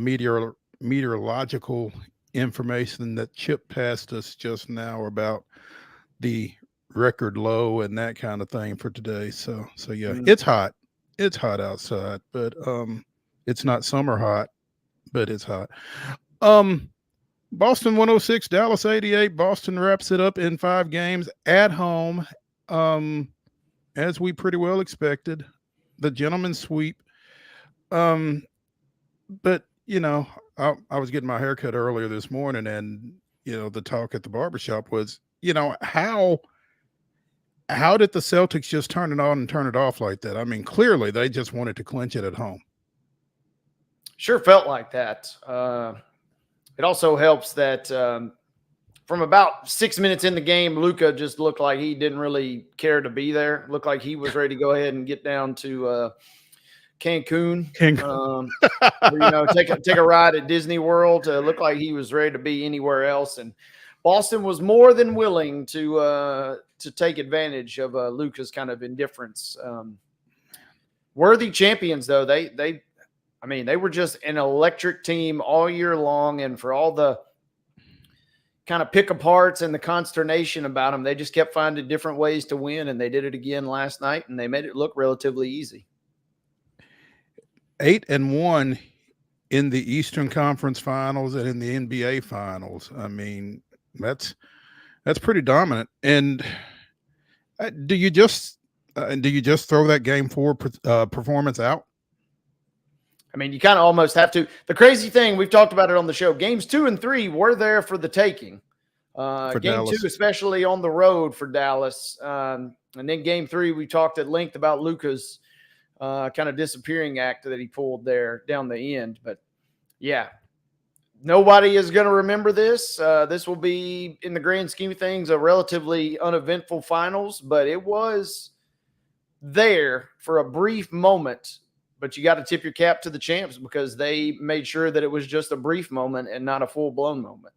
meteorological information that Chip passed us just now about the record low and that kind of thing for today. So yeah, It's hot outside, but It's not summer hot, but it's hot. Boston 106, Dallas 88. Boston wraps it up in 5 games at home, as we pretty well expected. The gentleman's sweep. But I was getting my haircut earlier this morning, and the talk at the barbershop was, how did the Celtics just turn it on and turn it off like that? I mean, clearly they just wanted to clinch it at home. Sure felt like that. It also helps that from about 6 minutes in the game, Luka just looked like he didn't really care to be there. Looked like he was ready to go ahead and get down to Cancun. Take a ride at Disney World. Looked like he was ready to be anywhere else, and Boston was more than willing to take advantage of Luka's kind of indifference. Worthy champions, though. They were just an electric team all year long, and for all the kind of pick aparts and the consternation about them, they just kept finding different ways to win, and they did it again last night, and they made it look relatively easy. 8-1 in the Eastern Conference Finals and in the NBA Finals. I mean, that's pretty dominant. And do you just throw that Game 4 performance out? I mean, you kind of almost have to. The crazy thing, we've talked about it on the show, games 2 and 3 were there for the taking. Game Dallas. 2, especially on the road for Dallas. And then game 3, we talked at length about Luka's kind of disappearing act that he pulled there down the end. But yeah, nobody is going to remember this. This will be, in the grand scheme of things, a relatively uneventful finals, but it was there for a brief moment. But you got to tip your cap to the champs because they made sure that it was just a brief moment and not a full-blown moment.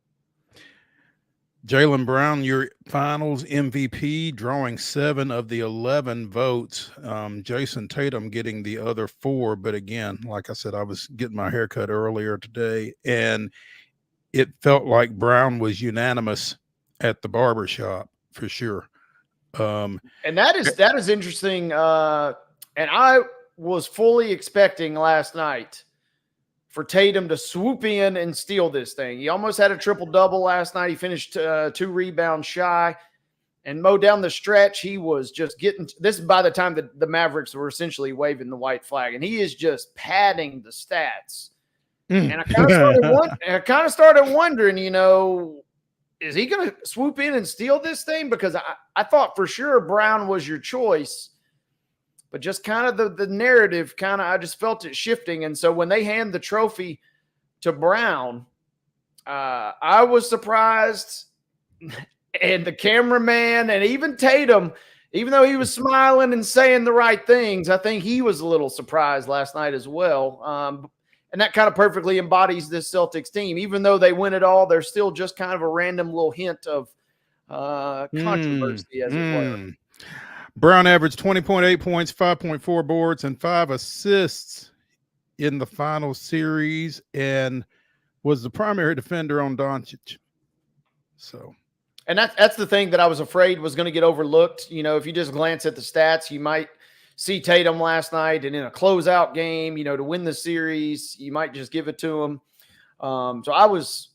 Jaylen Brown, your finals MVP, drawing 7 of the 11 votes. Jason Tatum getting the other 4. But again, like I said, I was getting my haircut earlier today, and it felt like Brown was unanimous at the barbershop for sure. And that is interesting. And I was fully expecting last night for Tatum to swoop in and steal this thing. He almost had a triple-double last night. He finished 2 rebounds shy. And Mo, down the stretch, he was just getting – this is by the time that the Mavericks were essentially waving the white flag. And he is just padding the stats. And I kind of started wondering, is he going to swoop in and steal this thing? Because I thought for sure Brown was your choice. But just kind of the narrative I just felt it shifting. And so when they hand the trophy to Brown, I was surprised. And the cameraman and even Tatum, even though he was smiling and saying the right things, I think he was a little surprised last night as well. And that kind of perfectly embodies this Celtics team. Even though they win it all, there's still just kind of a random little hint of controversy, as it were. Brown averaged 20.8 points, 5.4 boards, and 5 assists in the final series, and was the primary defender on Doncic. So, and that's the thing that I was afraid was going to get overlooked. If you just glance at the stats, you might see Tatum last night, and in a closeout game, to win the series, you might just give it to him. So I was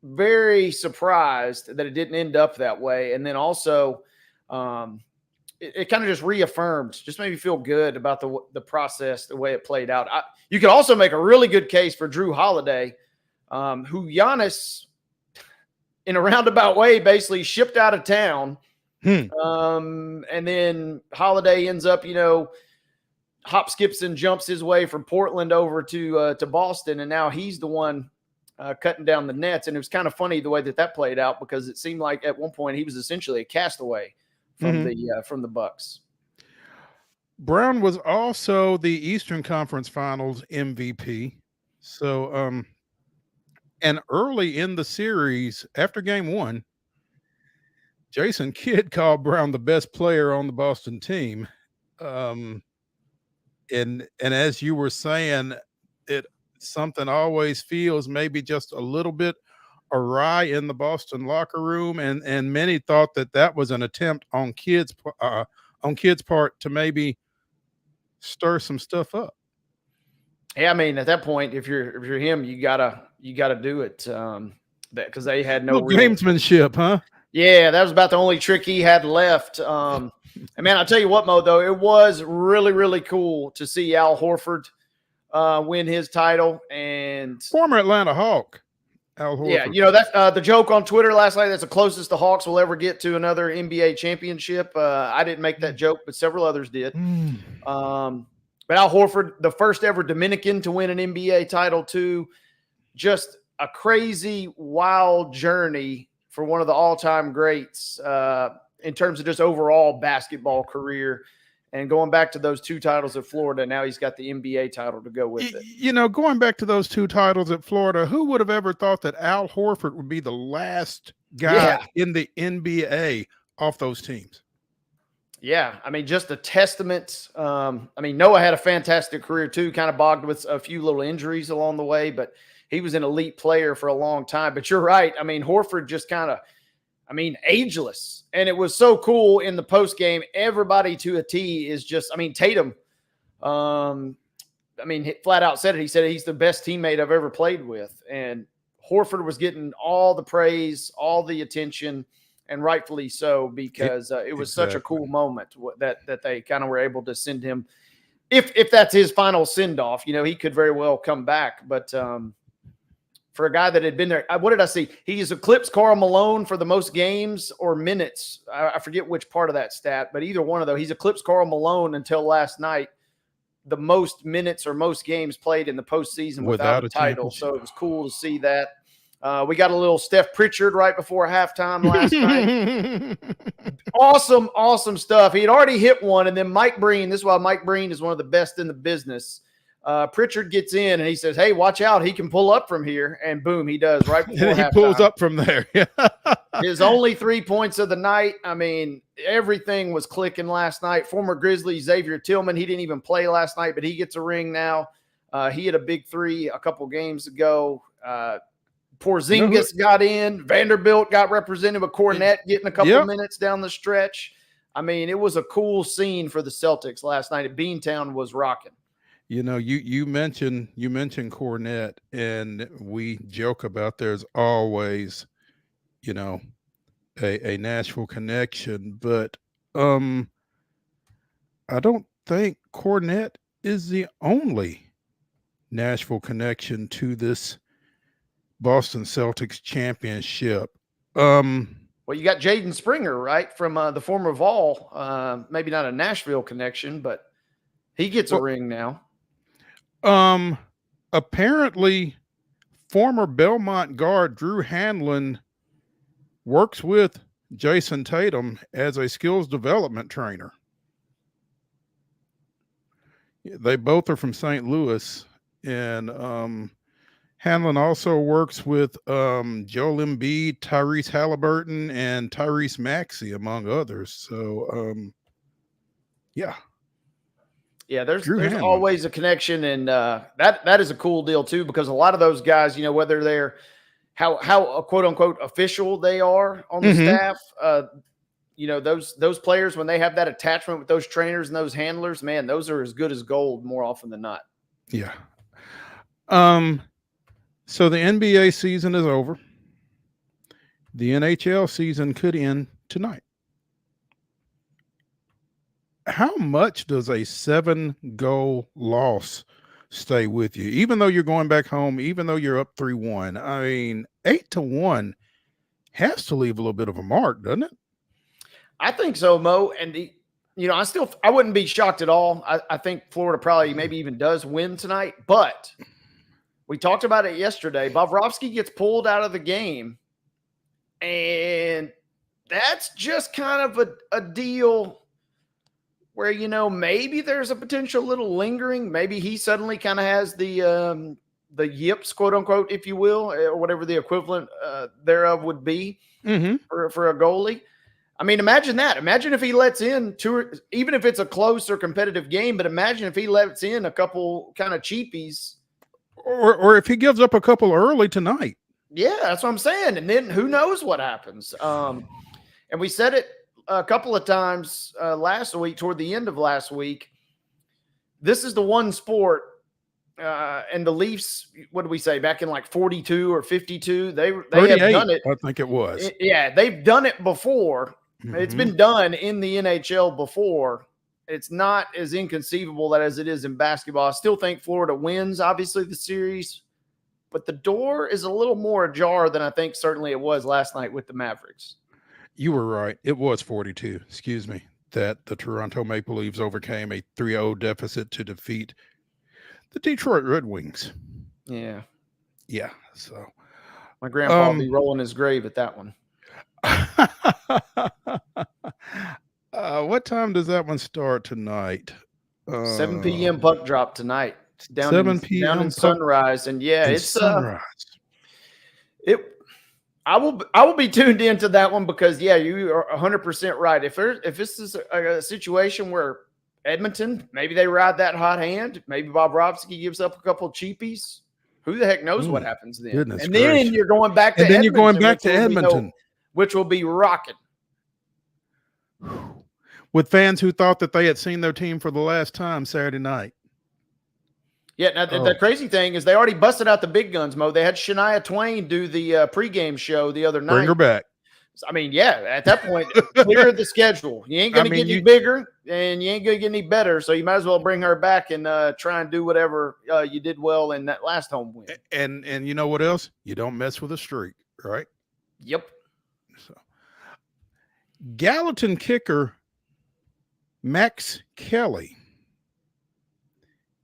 very surprised that it didn't end up that way, and then also. It kind of just reaffirmed, just made me feel good about the process, the way it played out. You could also make a really good case for Drew Holiday, who Giannis, in a roundabout way, basically shipped out of town. And then Holiday ends up, hop, skips, and jumps his way from Portland over to Boston, and now he's the one cutting down the nets. And it was kind of funny the way that played out because it seemed like at one point he was essentially a castaway from the Bucks. Brown was also the Eastern Conference Finals MVP. So, and early in the series, after game 1, Jason Kidd called Brown the best player on the Boston team. And as you were saying, something always feels maybe just a little bit awry in the Boston locker room, and many thought that was an attempt on Kidd's part to maybe stir some stuff up. Yeah, I mean, at that point, if you're him, you gotta do it. Because they had no Little real gamesmanship, huh? Yeah, that was about the only trick he had left. And man, I'll tell you what, Mo, though, it was really, really cool to see Al Horford win his title. And Former Atlanta Hawk, Al Horford. yeah, you know, that's the joke on Twitter last night. That's the closest the Hawks will ever get to another NBA championship. I didn't make that joke, but several others did. But Al Horford, the first ever Dominican to win an NBA title, too. Just a crazy, wild journey for one of the all-time greats in terms of just overall basketball career. And going back to those 2 titles at Florida, now he's got the NBA title to go with it. You know, going back to those 2 titles at Florida, who would have ever thought that Al Horford would be the last guy in the NBA off those teams? Yeah, I mean, just a testament. I mean, Noah had a fantastic career too, kind of bogged with a few little injuries along the way, but he was an elite player for a long time. But you're right. I mean, Horford just kind of, ageless. And it was so cool in the post game. Everybody to a T is just, Tatum, he flat out said it. He said he's the best teammate I've ever played with. And Horford was getting all the praise, all the attention, and rightfully so, because it was such a cool moment that they kind of were able to send him. If that's his final send-off, you know, he could very well come back. But for a guy that had been there, what did I see? He's eclipsed Karl Malone for the most games or minutes. I forget which part of that stat, but either one of those. He's eclipsed Karl Malone until last night, the most minutes or most games played in the postseason without a title. So it was cool to see that. We got a little Steph Pritchard right before halftime last night. Awesome stuff. He had already hit one, and then Mike Breen, this is why Mike Breen is one of the best in the business. Pritchard gets in, and he says, hey, watch out. He can pull up from here. And boom, he does right before halftime. He pulls up from there. His only 3 points of the night. I mean, everything was clicking last night. Former Grizzly Xavier Tillman, he didn't even play last night, but he gets a ring now. He had a big 3 a couple games ago. Porzingis got in. Vanderbilt got represented with Cornette getting a couple minutes down the stretch. I mean, it was a cool scene for the Celtics last night. Beantown was rocking. You know, you mentioned Cornette, and we joke about there's always, you know, a Nashville connection, but I don't think Cornette is the only Nashville connection to this Boston Celtics championship. Well, you got Jaden Springer, right, from the former Vol. Maybe not a Nashville connection, but he gets a ring now. Apparently, former Belmont guard Drew Hanlon works with Jason Tatum as a skills development trainer. They both are from St. Louis, and Hanlon also works with Joel Embiid, Tyrese Halliburton, and Tyrese Maxey, among others. So, yeah. Yeah, there's always a connection, and that is a cool deal too, because a lot of those guys, you know, whether they're how quote unquote official they are on the staff, you know, those players, when they have that attachment with those trainers and those handlers, man, those are as good as gold more often than not. Yeah. So the NBA season is over. The NHL season could end tonight. How much does a 7-goal loss stay with you? Even though you're going back home, even though you're up 3-1, I mean, 8-1 has to leave a little bit of a mark, doesn't it? I think so, Mo. And you know, I wouldn't be shocked at all. I think Florida probably maybe even does win tonight, but we talked about it yesterday. Bobrovsky gets pulled out of the game, and that's just kind of a deal where, you know, maybe there's a potential little lingering. Maybe he suddenly kind of has the yips, quote unquote, if you will, or whatever the equivalent thereof would be for a goalie. I mean, imagine that. Imagine if he lets in even if it's a close or competitive game, but imagine if he lets in a couple kind of cheapies. Or if he gives up a couple early tonight. Yeah, that's what I'm saying. And then who knows what happens. And we said it a couple of times last week, toward the end of last week. This is the one sport, and the Leafs, what do we say, back in like 42 or 52, they have 38, done it. I think it was. Yeah, they've done it before. It's been done in the NHL before. It's not as inconceivable that as it is in basketball. I still think Florida wins, obviously, the series, but the door is a little more ajar than I think certainly it was last night with the Mavericks. You were right. It was 42, excuse me, that the Toronto Maple Leafs overcame a 3-0 deficit to defeat the Detroit Red Wings. Yeah. Yeah, so. My grandpa will be rolling his grave at that one. What time does that one start tonight? 7 p.m. puck drop tonight. Down 7 in p.m. Sunrise. And yeah, it's Sunrise. I will be tuned into that one because you are 100% right. If this is a situation where Edmonton, maybe they ride that hot hand, maybe Bobrovsky gives up a couple of cheapies. Who the heck knows what happens then? Goodness and gracious. then you're going back to and then Edmonton, you're going back to Edmonton, which will be rocking. With fans who thought that they had seen their team for the last time Saturday night. Yeah, now the crazy thing is they already busted out the big guns, Mo. They had Shania Twain do the pregame show the other night. Bring her back. I mean, yeah, at that point, clear the schedule. You ain't going to get any bigger, and you ain't going to get any better, so you might as well bring her back and try and do whatever you did well in that last home win. And you know what else? You don't mess with a streak, right? Yep. So, Gallatin kicker Max Kelly.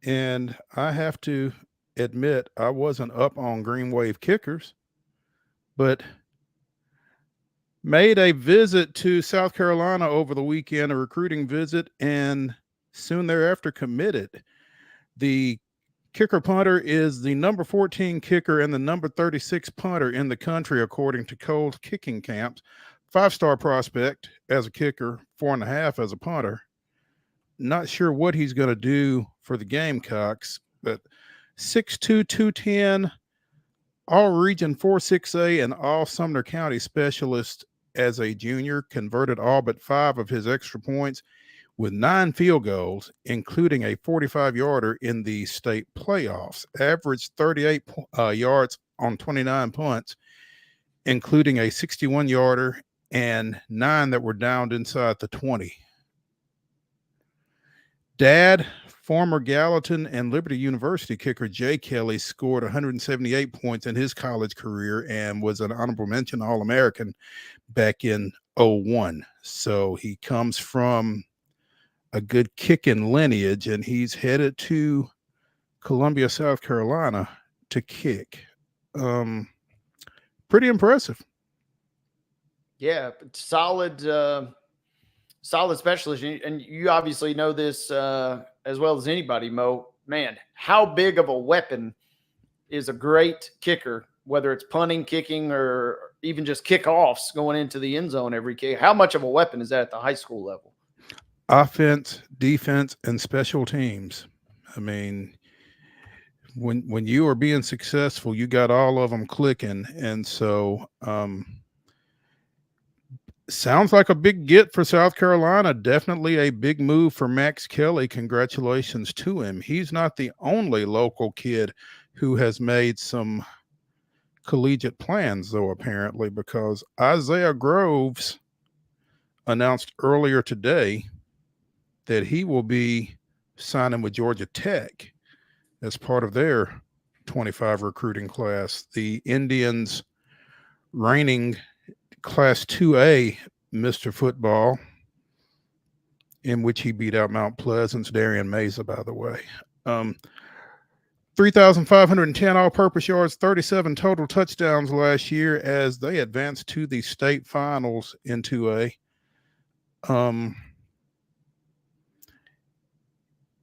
And I have to admit, I wasn't up on Green Wave kickers, but made a visit to South Carolina over the weekend, a recruiting visit, and soon thereafter committed. The kicker punter is the number 14 kicker and the number 36 punter in the country, according to Cole's kicking camps. 5-star prospect as a kicker, 4.5 as a punter. Not sure what he's going to do for the Gamecocks, but 6'2", 210, all-region 4-6A and all Sumner County specialist as a junior, converted all but 5 of his extra points with 9 field goals, including a 45-yarder in the state playoffs. Averaged 38 yards on 29 punts, including a 61-yarder and 9 that were downed inside the 20. Dad, former Gallatin and Liberty University kicker Jay Kelly, scored 178 points in his college career and was an honorable mention All-American back in 2001. So he comes from a good kicking lineage, and he's headed to Columbia, South Carolina to kick. Pretty impressive. Yeah, solid specialist. And you obviously know this as well as anybody, Mo. Man, how big of a weapon is a great kicker, whether it's punting, kicking, or even just kickoffs going into the end zone every kick? How much of a weapon is that at the high school level? Offense, defense, and special teams. I mean, when you are being successful, you got all of them clicking. And so sounds like a big get for South Carolina. Definitely a big move for Max Kelly. Congratulations to him. He's not the only local kid who has made some collegiate plans, though, apparently, because Isaiah Groves announced earlier today that he will be signing with Georgia Tech as part of their 25 recruiting class. The Indians reigning Class 2A Mr. Football, in which he beat out Mount Pleasant's Darian Mesa, by the way. 3,510 all-purpose yards, 37 total touchdowns last year as they advanced to the state finals in 2A.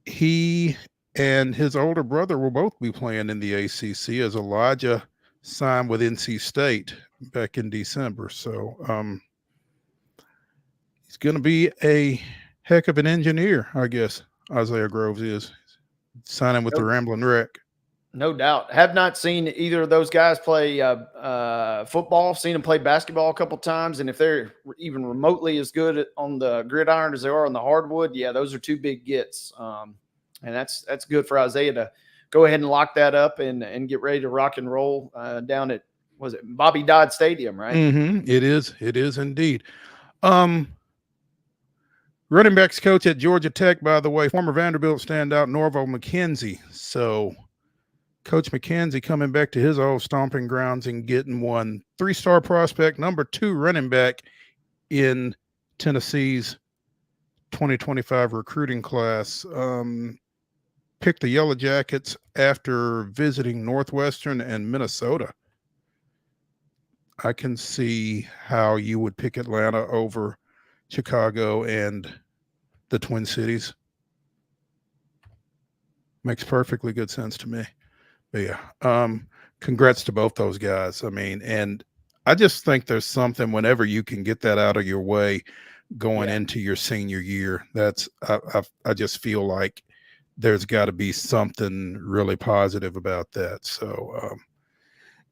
He and his older brother will both be playing in the ACC as Elijah signed with NC State back in December. So he's going to be a heck of an engineer, I guess, Isaiah Groves is, signing with the Ramblin' Wreck. No doubt. Have not seen either of those guys play football. Seen them play basketball a couple times, and if they're even remotely as good on the gridiron as they are on the hardwood, yeah, those are two big gets. And that's good for Isaiah to go ahead and lock that up and get ready to rock and roll down at, was it Bobby Dodd Stadium, right? It is indeed. Running backs coach at Georgia Tech, by the way, former Vanderbilt standout Norval McKenzie. So Coach McKenzie coming back to his old stomping grounds and getting one 3-star prospect, number 2 running back in Tennessee's 2025 recruiting class. Picked the Yellow Jackets after visiting Northwestern and Minnesota. I can see how you would pick Atlanta over Chicago and the Twin Cities. Makes perfectly good sense to me. But yeah, congrats to both those guys. I mean, and I just think there's something whenever you can get that out of your way going into your senior year. That's I just feel like there's got to be something really positive about that. So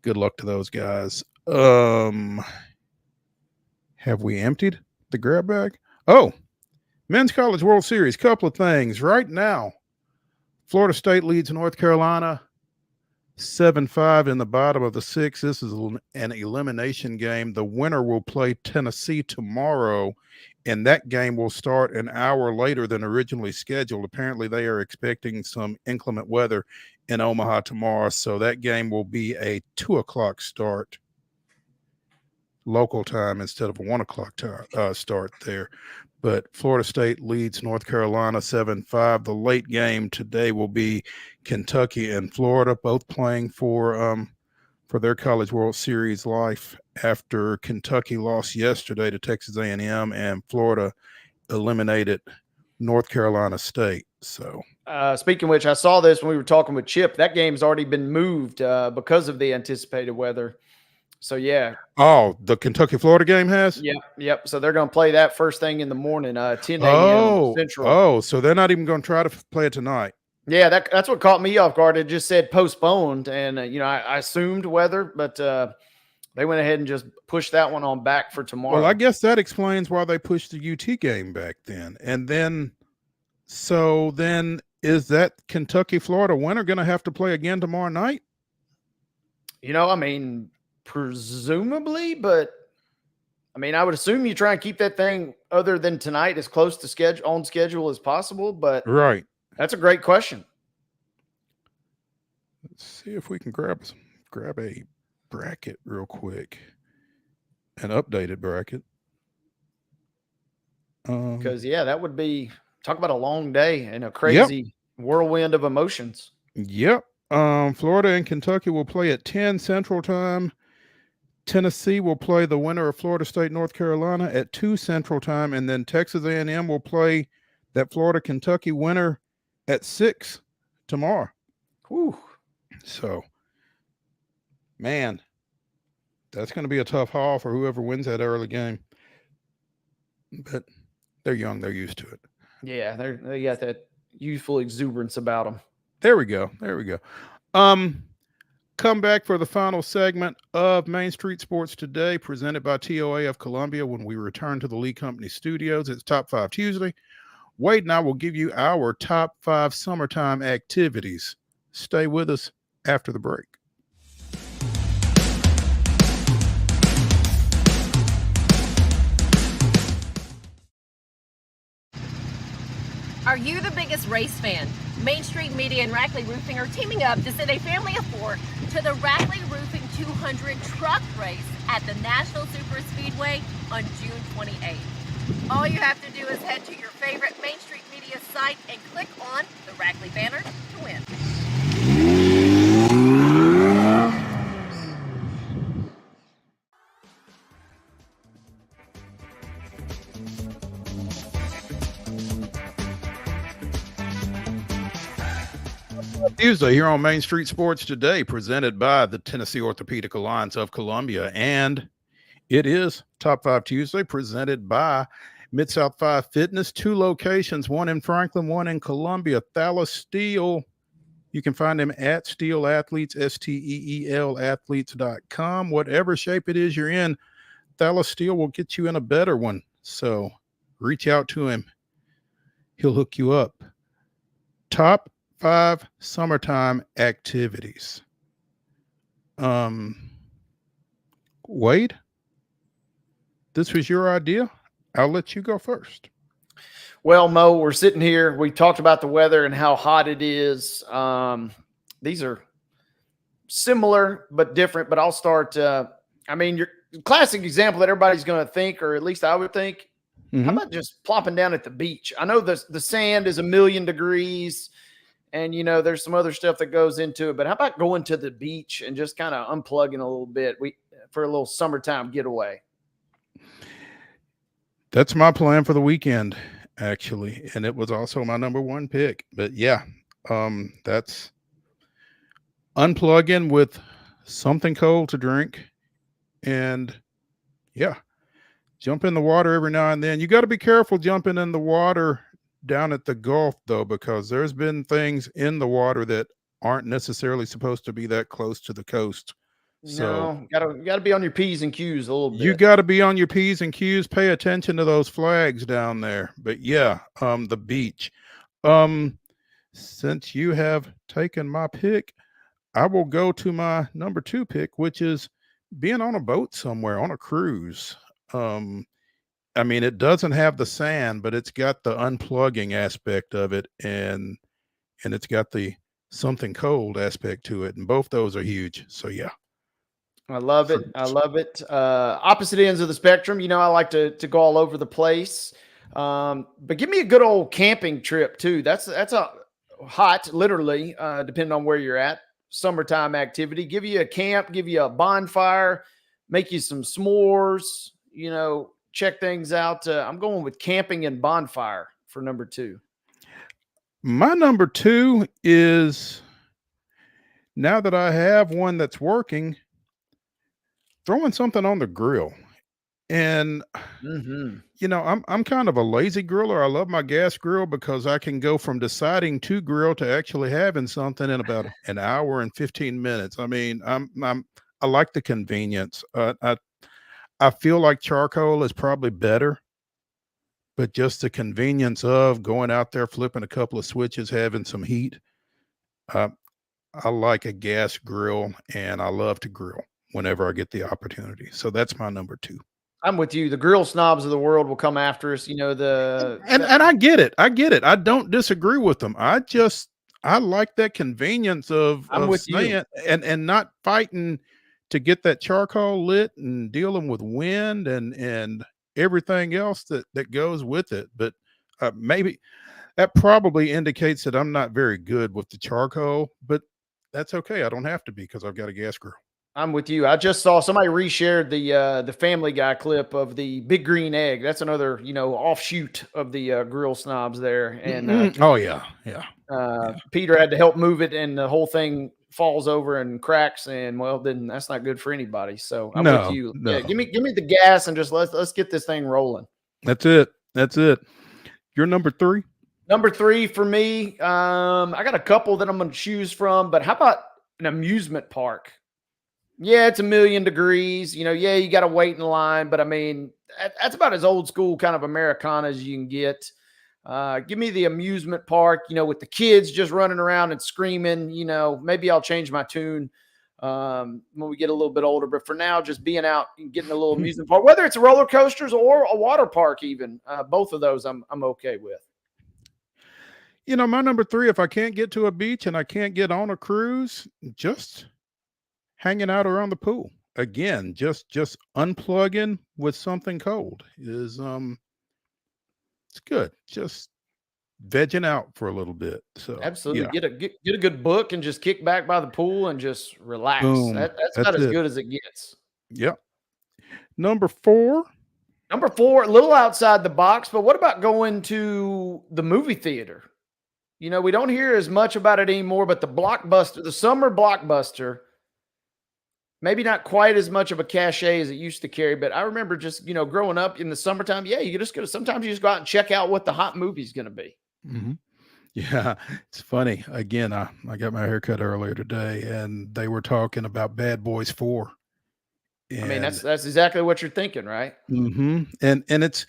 good luck to those guys. Have we emptied the grab bag? Oh, Men's College World Series. Couple of things right now. Florida State leads North Carolina 7-5 in the bottom of the 6th. This is an elimination game. The winner will play Tennessee tomorrow, and that game will start an hour later than originally scheduled. Apparently, they are expecting some inclement weather in Omaha tomorrow, so that game will be a 2:00 start local time instead of a 1:00 start there. But Florida State leads North Carolina 7-5. The late game today will be Kentucky and Florida, both playing for their College World Series life after Kentucky lost yesterday to Texas A&M and Florida eliminated North Carolina State. So speaking of which, I saw this when we were talking with Chip. That game's already been moved because of the anticipated weather. So, yeah. Oh, the Kentucky-Florida game has? Yep. So they're going to play that first thing in the morning, 10 a.m. Central. Oh, so they're not even going to try to play it tonight. Yeah, that's what caught me off guard. It just said postponed, and, I assumed weather, but they went ahead and just pushed that one on back for tomorrow. Well, I guess that explains why they pushed the UT game back then. And then, is that Kentucky-Florida winner going to have to play again tomorrow night? Presumably, but I would assume you try and keep that thing other than tonight as close to schedule as possible. But right, that's a great question. Let's see if we can grab a bracket real quick, an updated bracket. Because that would be, talk about a long day and a crazy whirlwind of emotions. Yep. Florida and Kentucky will play at 10 Central Time. Tennessee will play the winner of Florida State, North Carolina at 2 Central Time, and then Texas A&M will play that Florida-Kentucky winner at 6 tomorrow. Whew. So, man, that's going to be a tough haul for whoever wins that early game. But they're young; they're used to it. Yeah, they got that youthful exuberance about them. There we go. Come back for the final segment of Main Street Sports Today, presented by TOA of Columbia. When we return to the Lee Company studios, it's Top 5 Tuesday. Wade and I will give you our top 5 summertime activities. Stay with us after the break. Are you the biggest race fan? Main Street Media and Rackley Roofing are teaming up to send a family of 4 to the Rackley Roofing 200 truck race at the Nashville Super Speedway on June 28th. All you have to do is head to your favorite Main Street Media site and click on the Rackley banner to win. Tuesday here on Main Street Sports Today, presented by the Tennessee Orthopedic Alliance of Columbia. And it is Top 5 Tuesday, presented by Mid-South 5 Fitness. 2 locations, one in Franklin, one in Columbia. Thalys Steel. You can find them at Steel Athletes, STEEL athletes.com. Whatever shape it is you're in, Thalys Steel will get you in a better one. So reach out to him. He'll hook you up. Top 5 summertime activities. Wade, this was your idea. I'll let you go first. Well, Mo, we're sitting here. We talked about the weather and how hot it is. These are similar but different, but I'll start. Your classic example that everybody's going to think, or at least I would think, how about just plopping down at the beach? I know the sand is 1,000,000 degrees and, there's some other stuff that goes into it, but how about going to the beach and just kind of unplugging a little bit for a little summertime getaway? That's my plan for the weekend, actually, and it was also my number 1 pick. But yeah, that's unplugging with something cold to drink, and yeah, jump in the water every now and then. You got to be careful jumping in the water down at the Gulf, though, because there's been things in the water that aren't necessarily supposed to be that close to the coast. So gotta be on your P's and Q's a little bit. You got to be on your P's and Q's. Pay attention to those flags down there. But yeah, the beach. Since you have taken my pick, I will go to my number 2 pick, which is being on a boat somewhere on a cruise. It doesn't have the sand, but it's got the unplugging aspect of it, and it's got the something cold aspect to it, and both those are huge. So yeah. I love it. I love it. Opposite ends of the spectrum. I like to go all over the place. But give me a good old camping trip too. That's a hot, literally, depending on where you're at, summertime activity. Give you a camp, give you a bonfire, make you some s'mores, check things out. I'm going with camping and bonfire for number 2. My number 2 is, now that I have one that's working, throwing something on the grill. And I'm kind of a lazy griller. I love my gas grill because I can go from deciding to grill to actually having something in about an hour and 15 minutes. I like the convenience. I feel like charcoal is probably better, but just the convenience of going out there, flipping a couple of switches, having some heat. I like a gas grill, and I love to grill whenever I get the opportunity. So that's my number 2. I'm with you. The grill snobs of the world will come after us. And I get it. I don't disagree with them. I like that convenience of staying and not fighting to get that charcoal lit and dealing with wind and everything else that goes with it. But maybe that probably indicates that I'm not very good with the charcoal, but that's okay. I don't have to be because I've got a gas grill. I'm with you. I just saw somebody reshared the Family Guy clip of the big green egg. That's another, offshoot of the grill snobs there. And oh yeah. Peter had to help move it, and the whole thing falls over and cracks. And then that's not good for anybody. So I'm with you. No. Yeah, give me the gas and just let's get this thing rolling. That's it. You're number 3. Number 3 for me. I got a couple that I'm going to choose from, but how about an amusement park? Yeah, it's 1,000,000 degrees. You got to wait in line, but that's about as old school kind of Americana as you can get. Give me the amusement park, with the kids just running around and screaming. Maybe I'll change my tune when we get a little bit older. But for now, just being out and getting a little amusement park, whether it's roller coasters or a water park, even both of those, I'm okay with. My number 3, if I can't get to a beach and I can't get on a cruise, just hanging out around the pool. Again, just unplugging with something cold is it's good. Just vegging out for a little bit. So absolutely, yeah. get a good book and just kick back by the pool and just relax. Boom. That's about as good as it gets. Yep. Number 4. A little outside the box, but what about going to the movie theater? We don't hear as much about it anymore, but the summer blockbuster, maybe not quite as much of a cachet as it used to carry, but I remember just, growing up in the summertime, sometimes you just go out and check out what the hot movie's going to be. Mm-hmm. Yeah, it's funny. Again, I got my hair cut earlier today, and they were talking about Bad Boys 4. And that's exactly what you're thinking, right? Mm-hmm. And it's,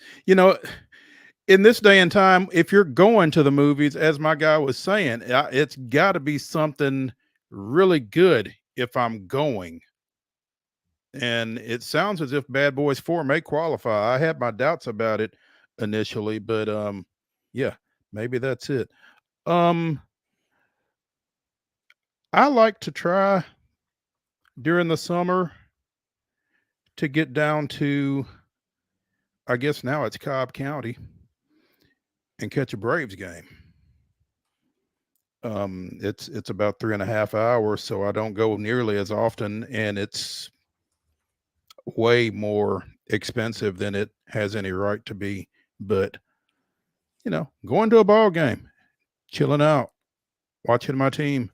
in this day and time, if you're going to the movies, as my guy was saying, it's got to be something really good if I'm going. And it sounds as if Bad Boys 4 may qualify. I had my doubts about it initially, but yeah, maybe that's it. I like to try during the summer to get down to, I guess now it's Cobb County, and catch a Braves game. It's about 3.5 hours, so I don't go nearly as often, and it's way more expensive than it has any right to be. But going to a ball game, chilling out, watching my team,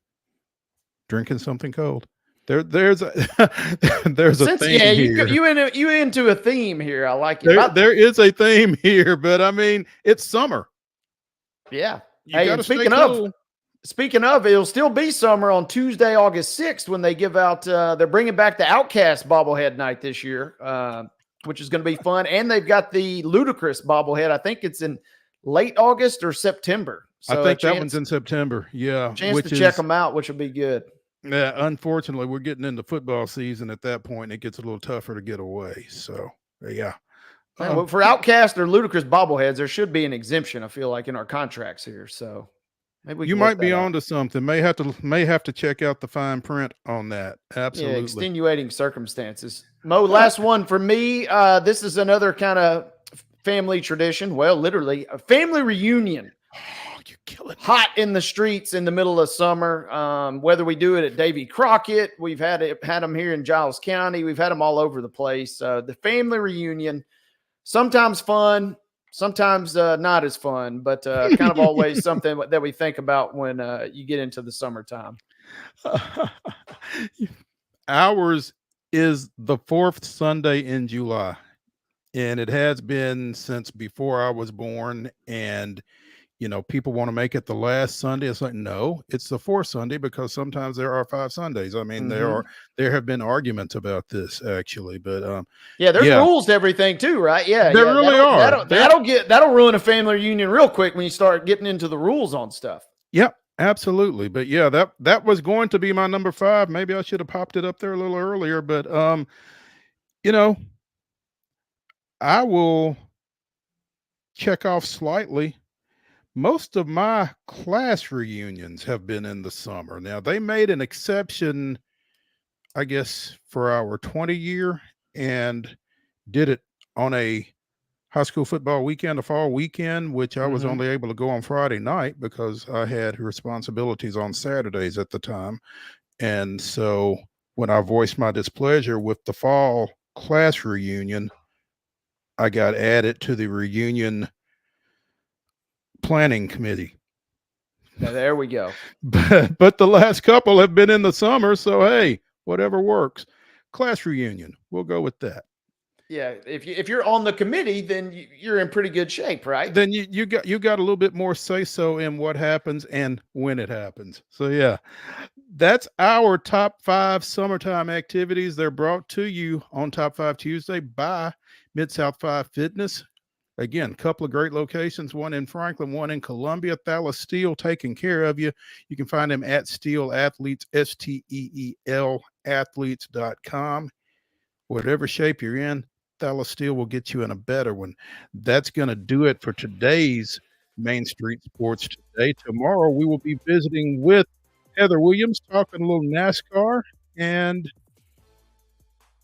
drinking something cold. There's a there's a theme here. You into a theme here. I like it. There is a theme here, but I mean, it's summer. Yeah. You gotta stay cool. Speaking of, it'll still be summer on Tuesday, August 6th, when they give out, they're bringing back the Outcast bobblehead night this year, which is going to be fun. And they've got the Ludacris bobblehead. I think it's in late August or September. So I think that one's in September. Yeah. Chance to check them out, which will be good. Yeah. Unfortunately, we're getting into football season at that point. And it gets a little tougher to get away. So, yeah. Well, for Outcast or Ludacris bobbleheads, there should be an exemption, I feel like, in our contracts here. So, maybe you might be onto something. May have to check out the fine print on that. Absolutely. Yeah, extenuating circumstances. Mo, last one for me. This is another kind of family tradition. Well, literally a family reunion. Oh, you're killing me. Hot in the streets in the middle of summer. Whether we do it at Davy Crockett, we've had them here in Giles County. We've had them all over the place. The family reunion, sometimes fun, sometimes not as fun, but kind of always something that we think about when you get into the summertime. Ours is the 4th Sunday in July, and it has been since before I was born. And people want to make it the last Sunday. It's like, no, it's the 4th Sunday, because sometimes there are 5 Sundays. I mean, there have been arguments about this actually, but there's rules to everything too, right? Yeah, there really are. That'll ruin a family reunion real quick when you start getting into the rules on stuff. Yep, absolutely. But yeah, that was going to be my number 5. Maybe I should have popped it up there a little earlier, but I will check off slightly. Most of my class reunions have been in the summer. Now, they made an exception, I guess, for our 20 year, and did it on a high school football weekend, a fall weekend, which I was only able to go on Friday night because I had responsibilities on Saturdays at the time. And so when I voiced my displeasure with the fall class reunion, I got added to the reunion planning committee. Now, there we go. But the last couple have been in the summer, so hey, whatever works. Class reunion, we'll go with that. Yeah, if you're on the committee, then you're in pretty good shape, right? Then you got a little bit more say so in what happens and when it happens. So yeah, that's our top 5 summertime activities. They're brought to you on Top 5 Tuesday by Mid-South 5 Fitness. Again, a couple of great locations, one in Franklin, one in Columbia. Thalys Steel taking care of you. You can find them at Steel Athletes, STEEL athletes.com. Whatever shape you're in, Thalys Steel will get you in a better one. That's going to do it for today's Main Street Sports Today. Tomorrow, we will be visiting with Heather Williams, talking a little NASCAR, and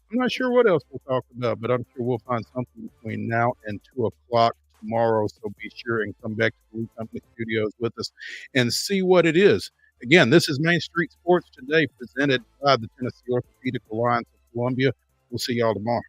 I'm not sure what else we'll talk about, but I'm sure we'll find something between now and 2 o'clock tomorrow. So be sure and come back to the Lee Company Studios with us and see what it is. Again, this is Main Street Sports Today, presented by the Tennessee Orthopedic Alliance of Columbia. We'll see y'all tomorrow.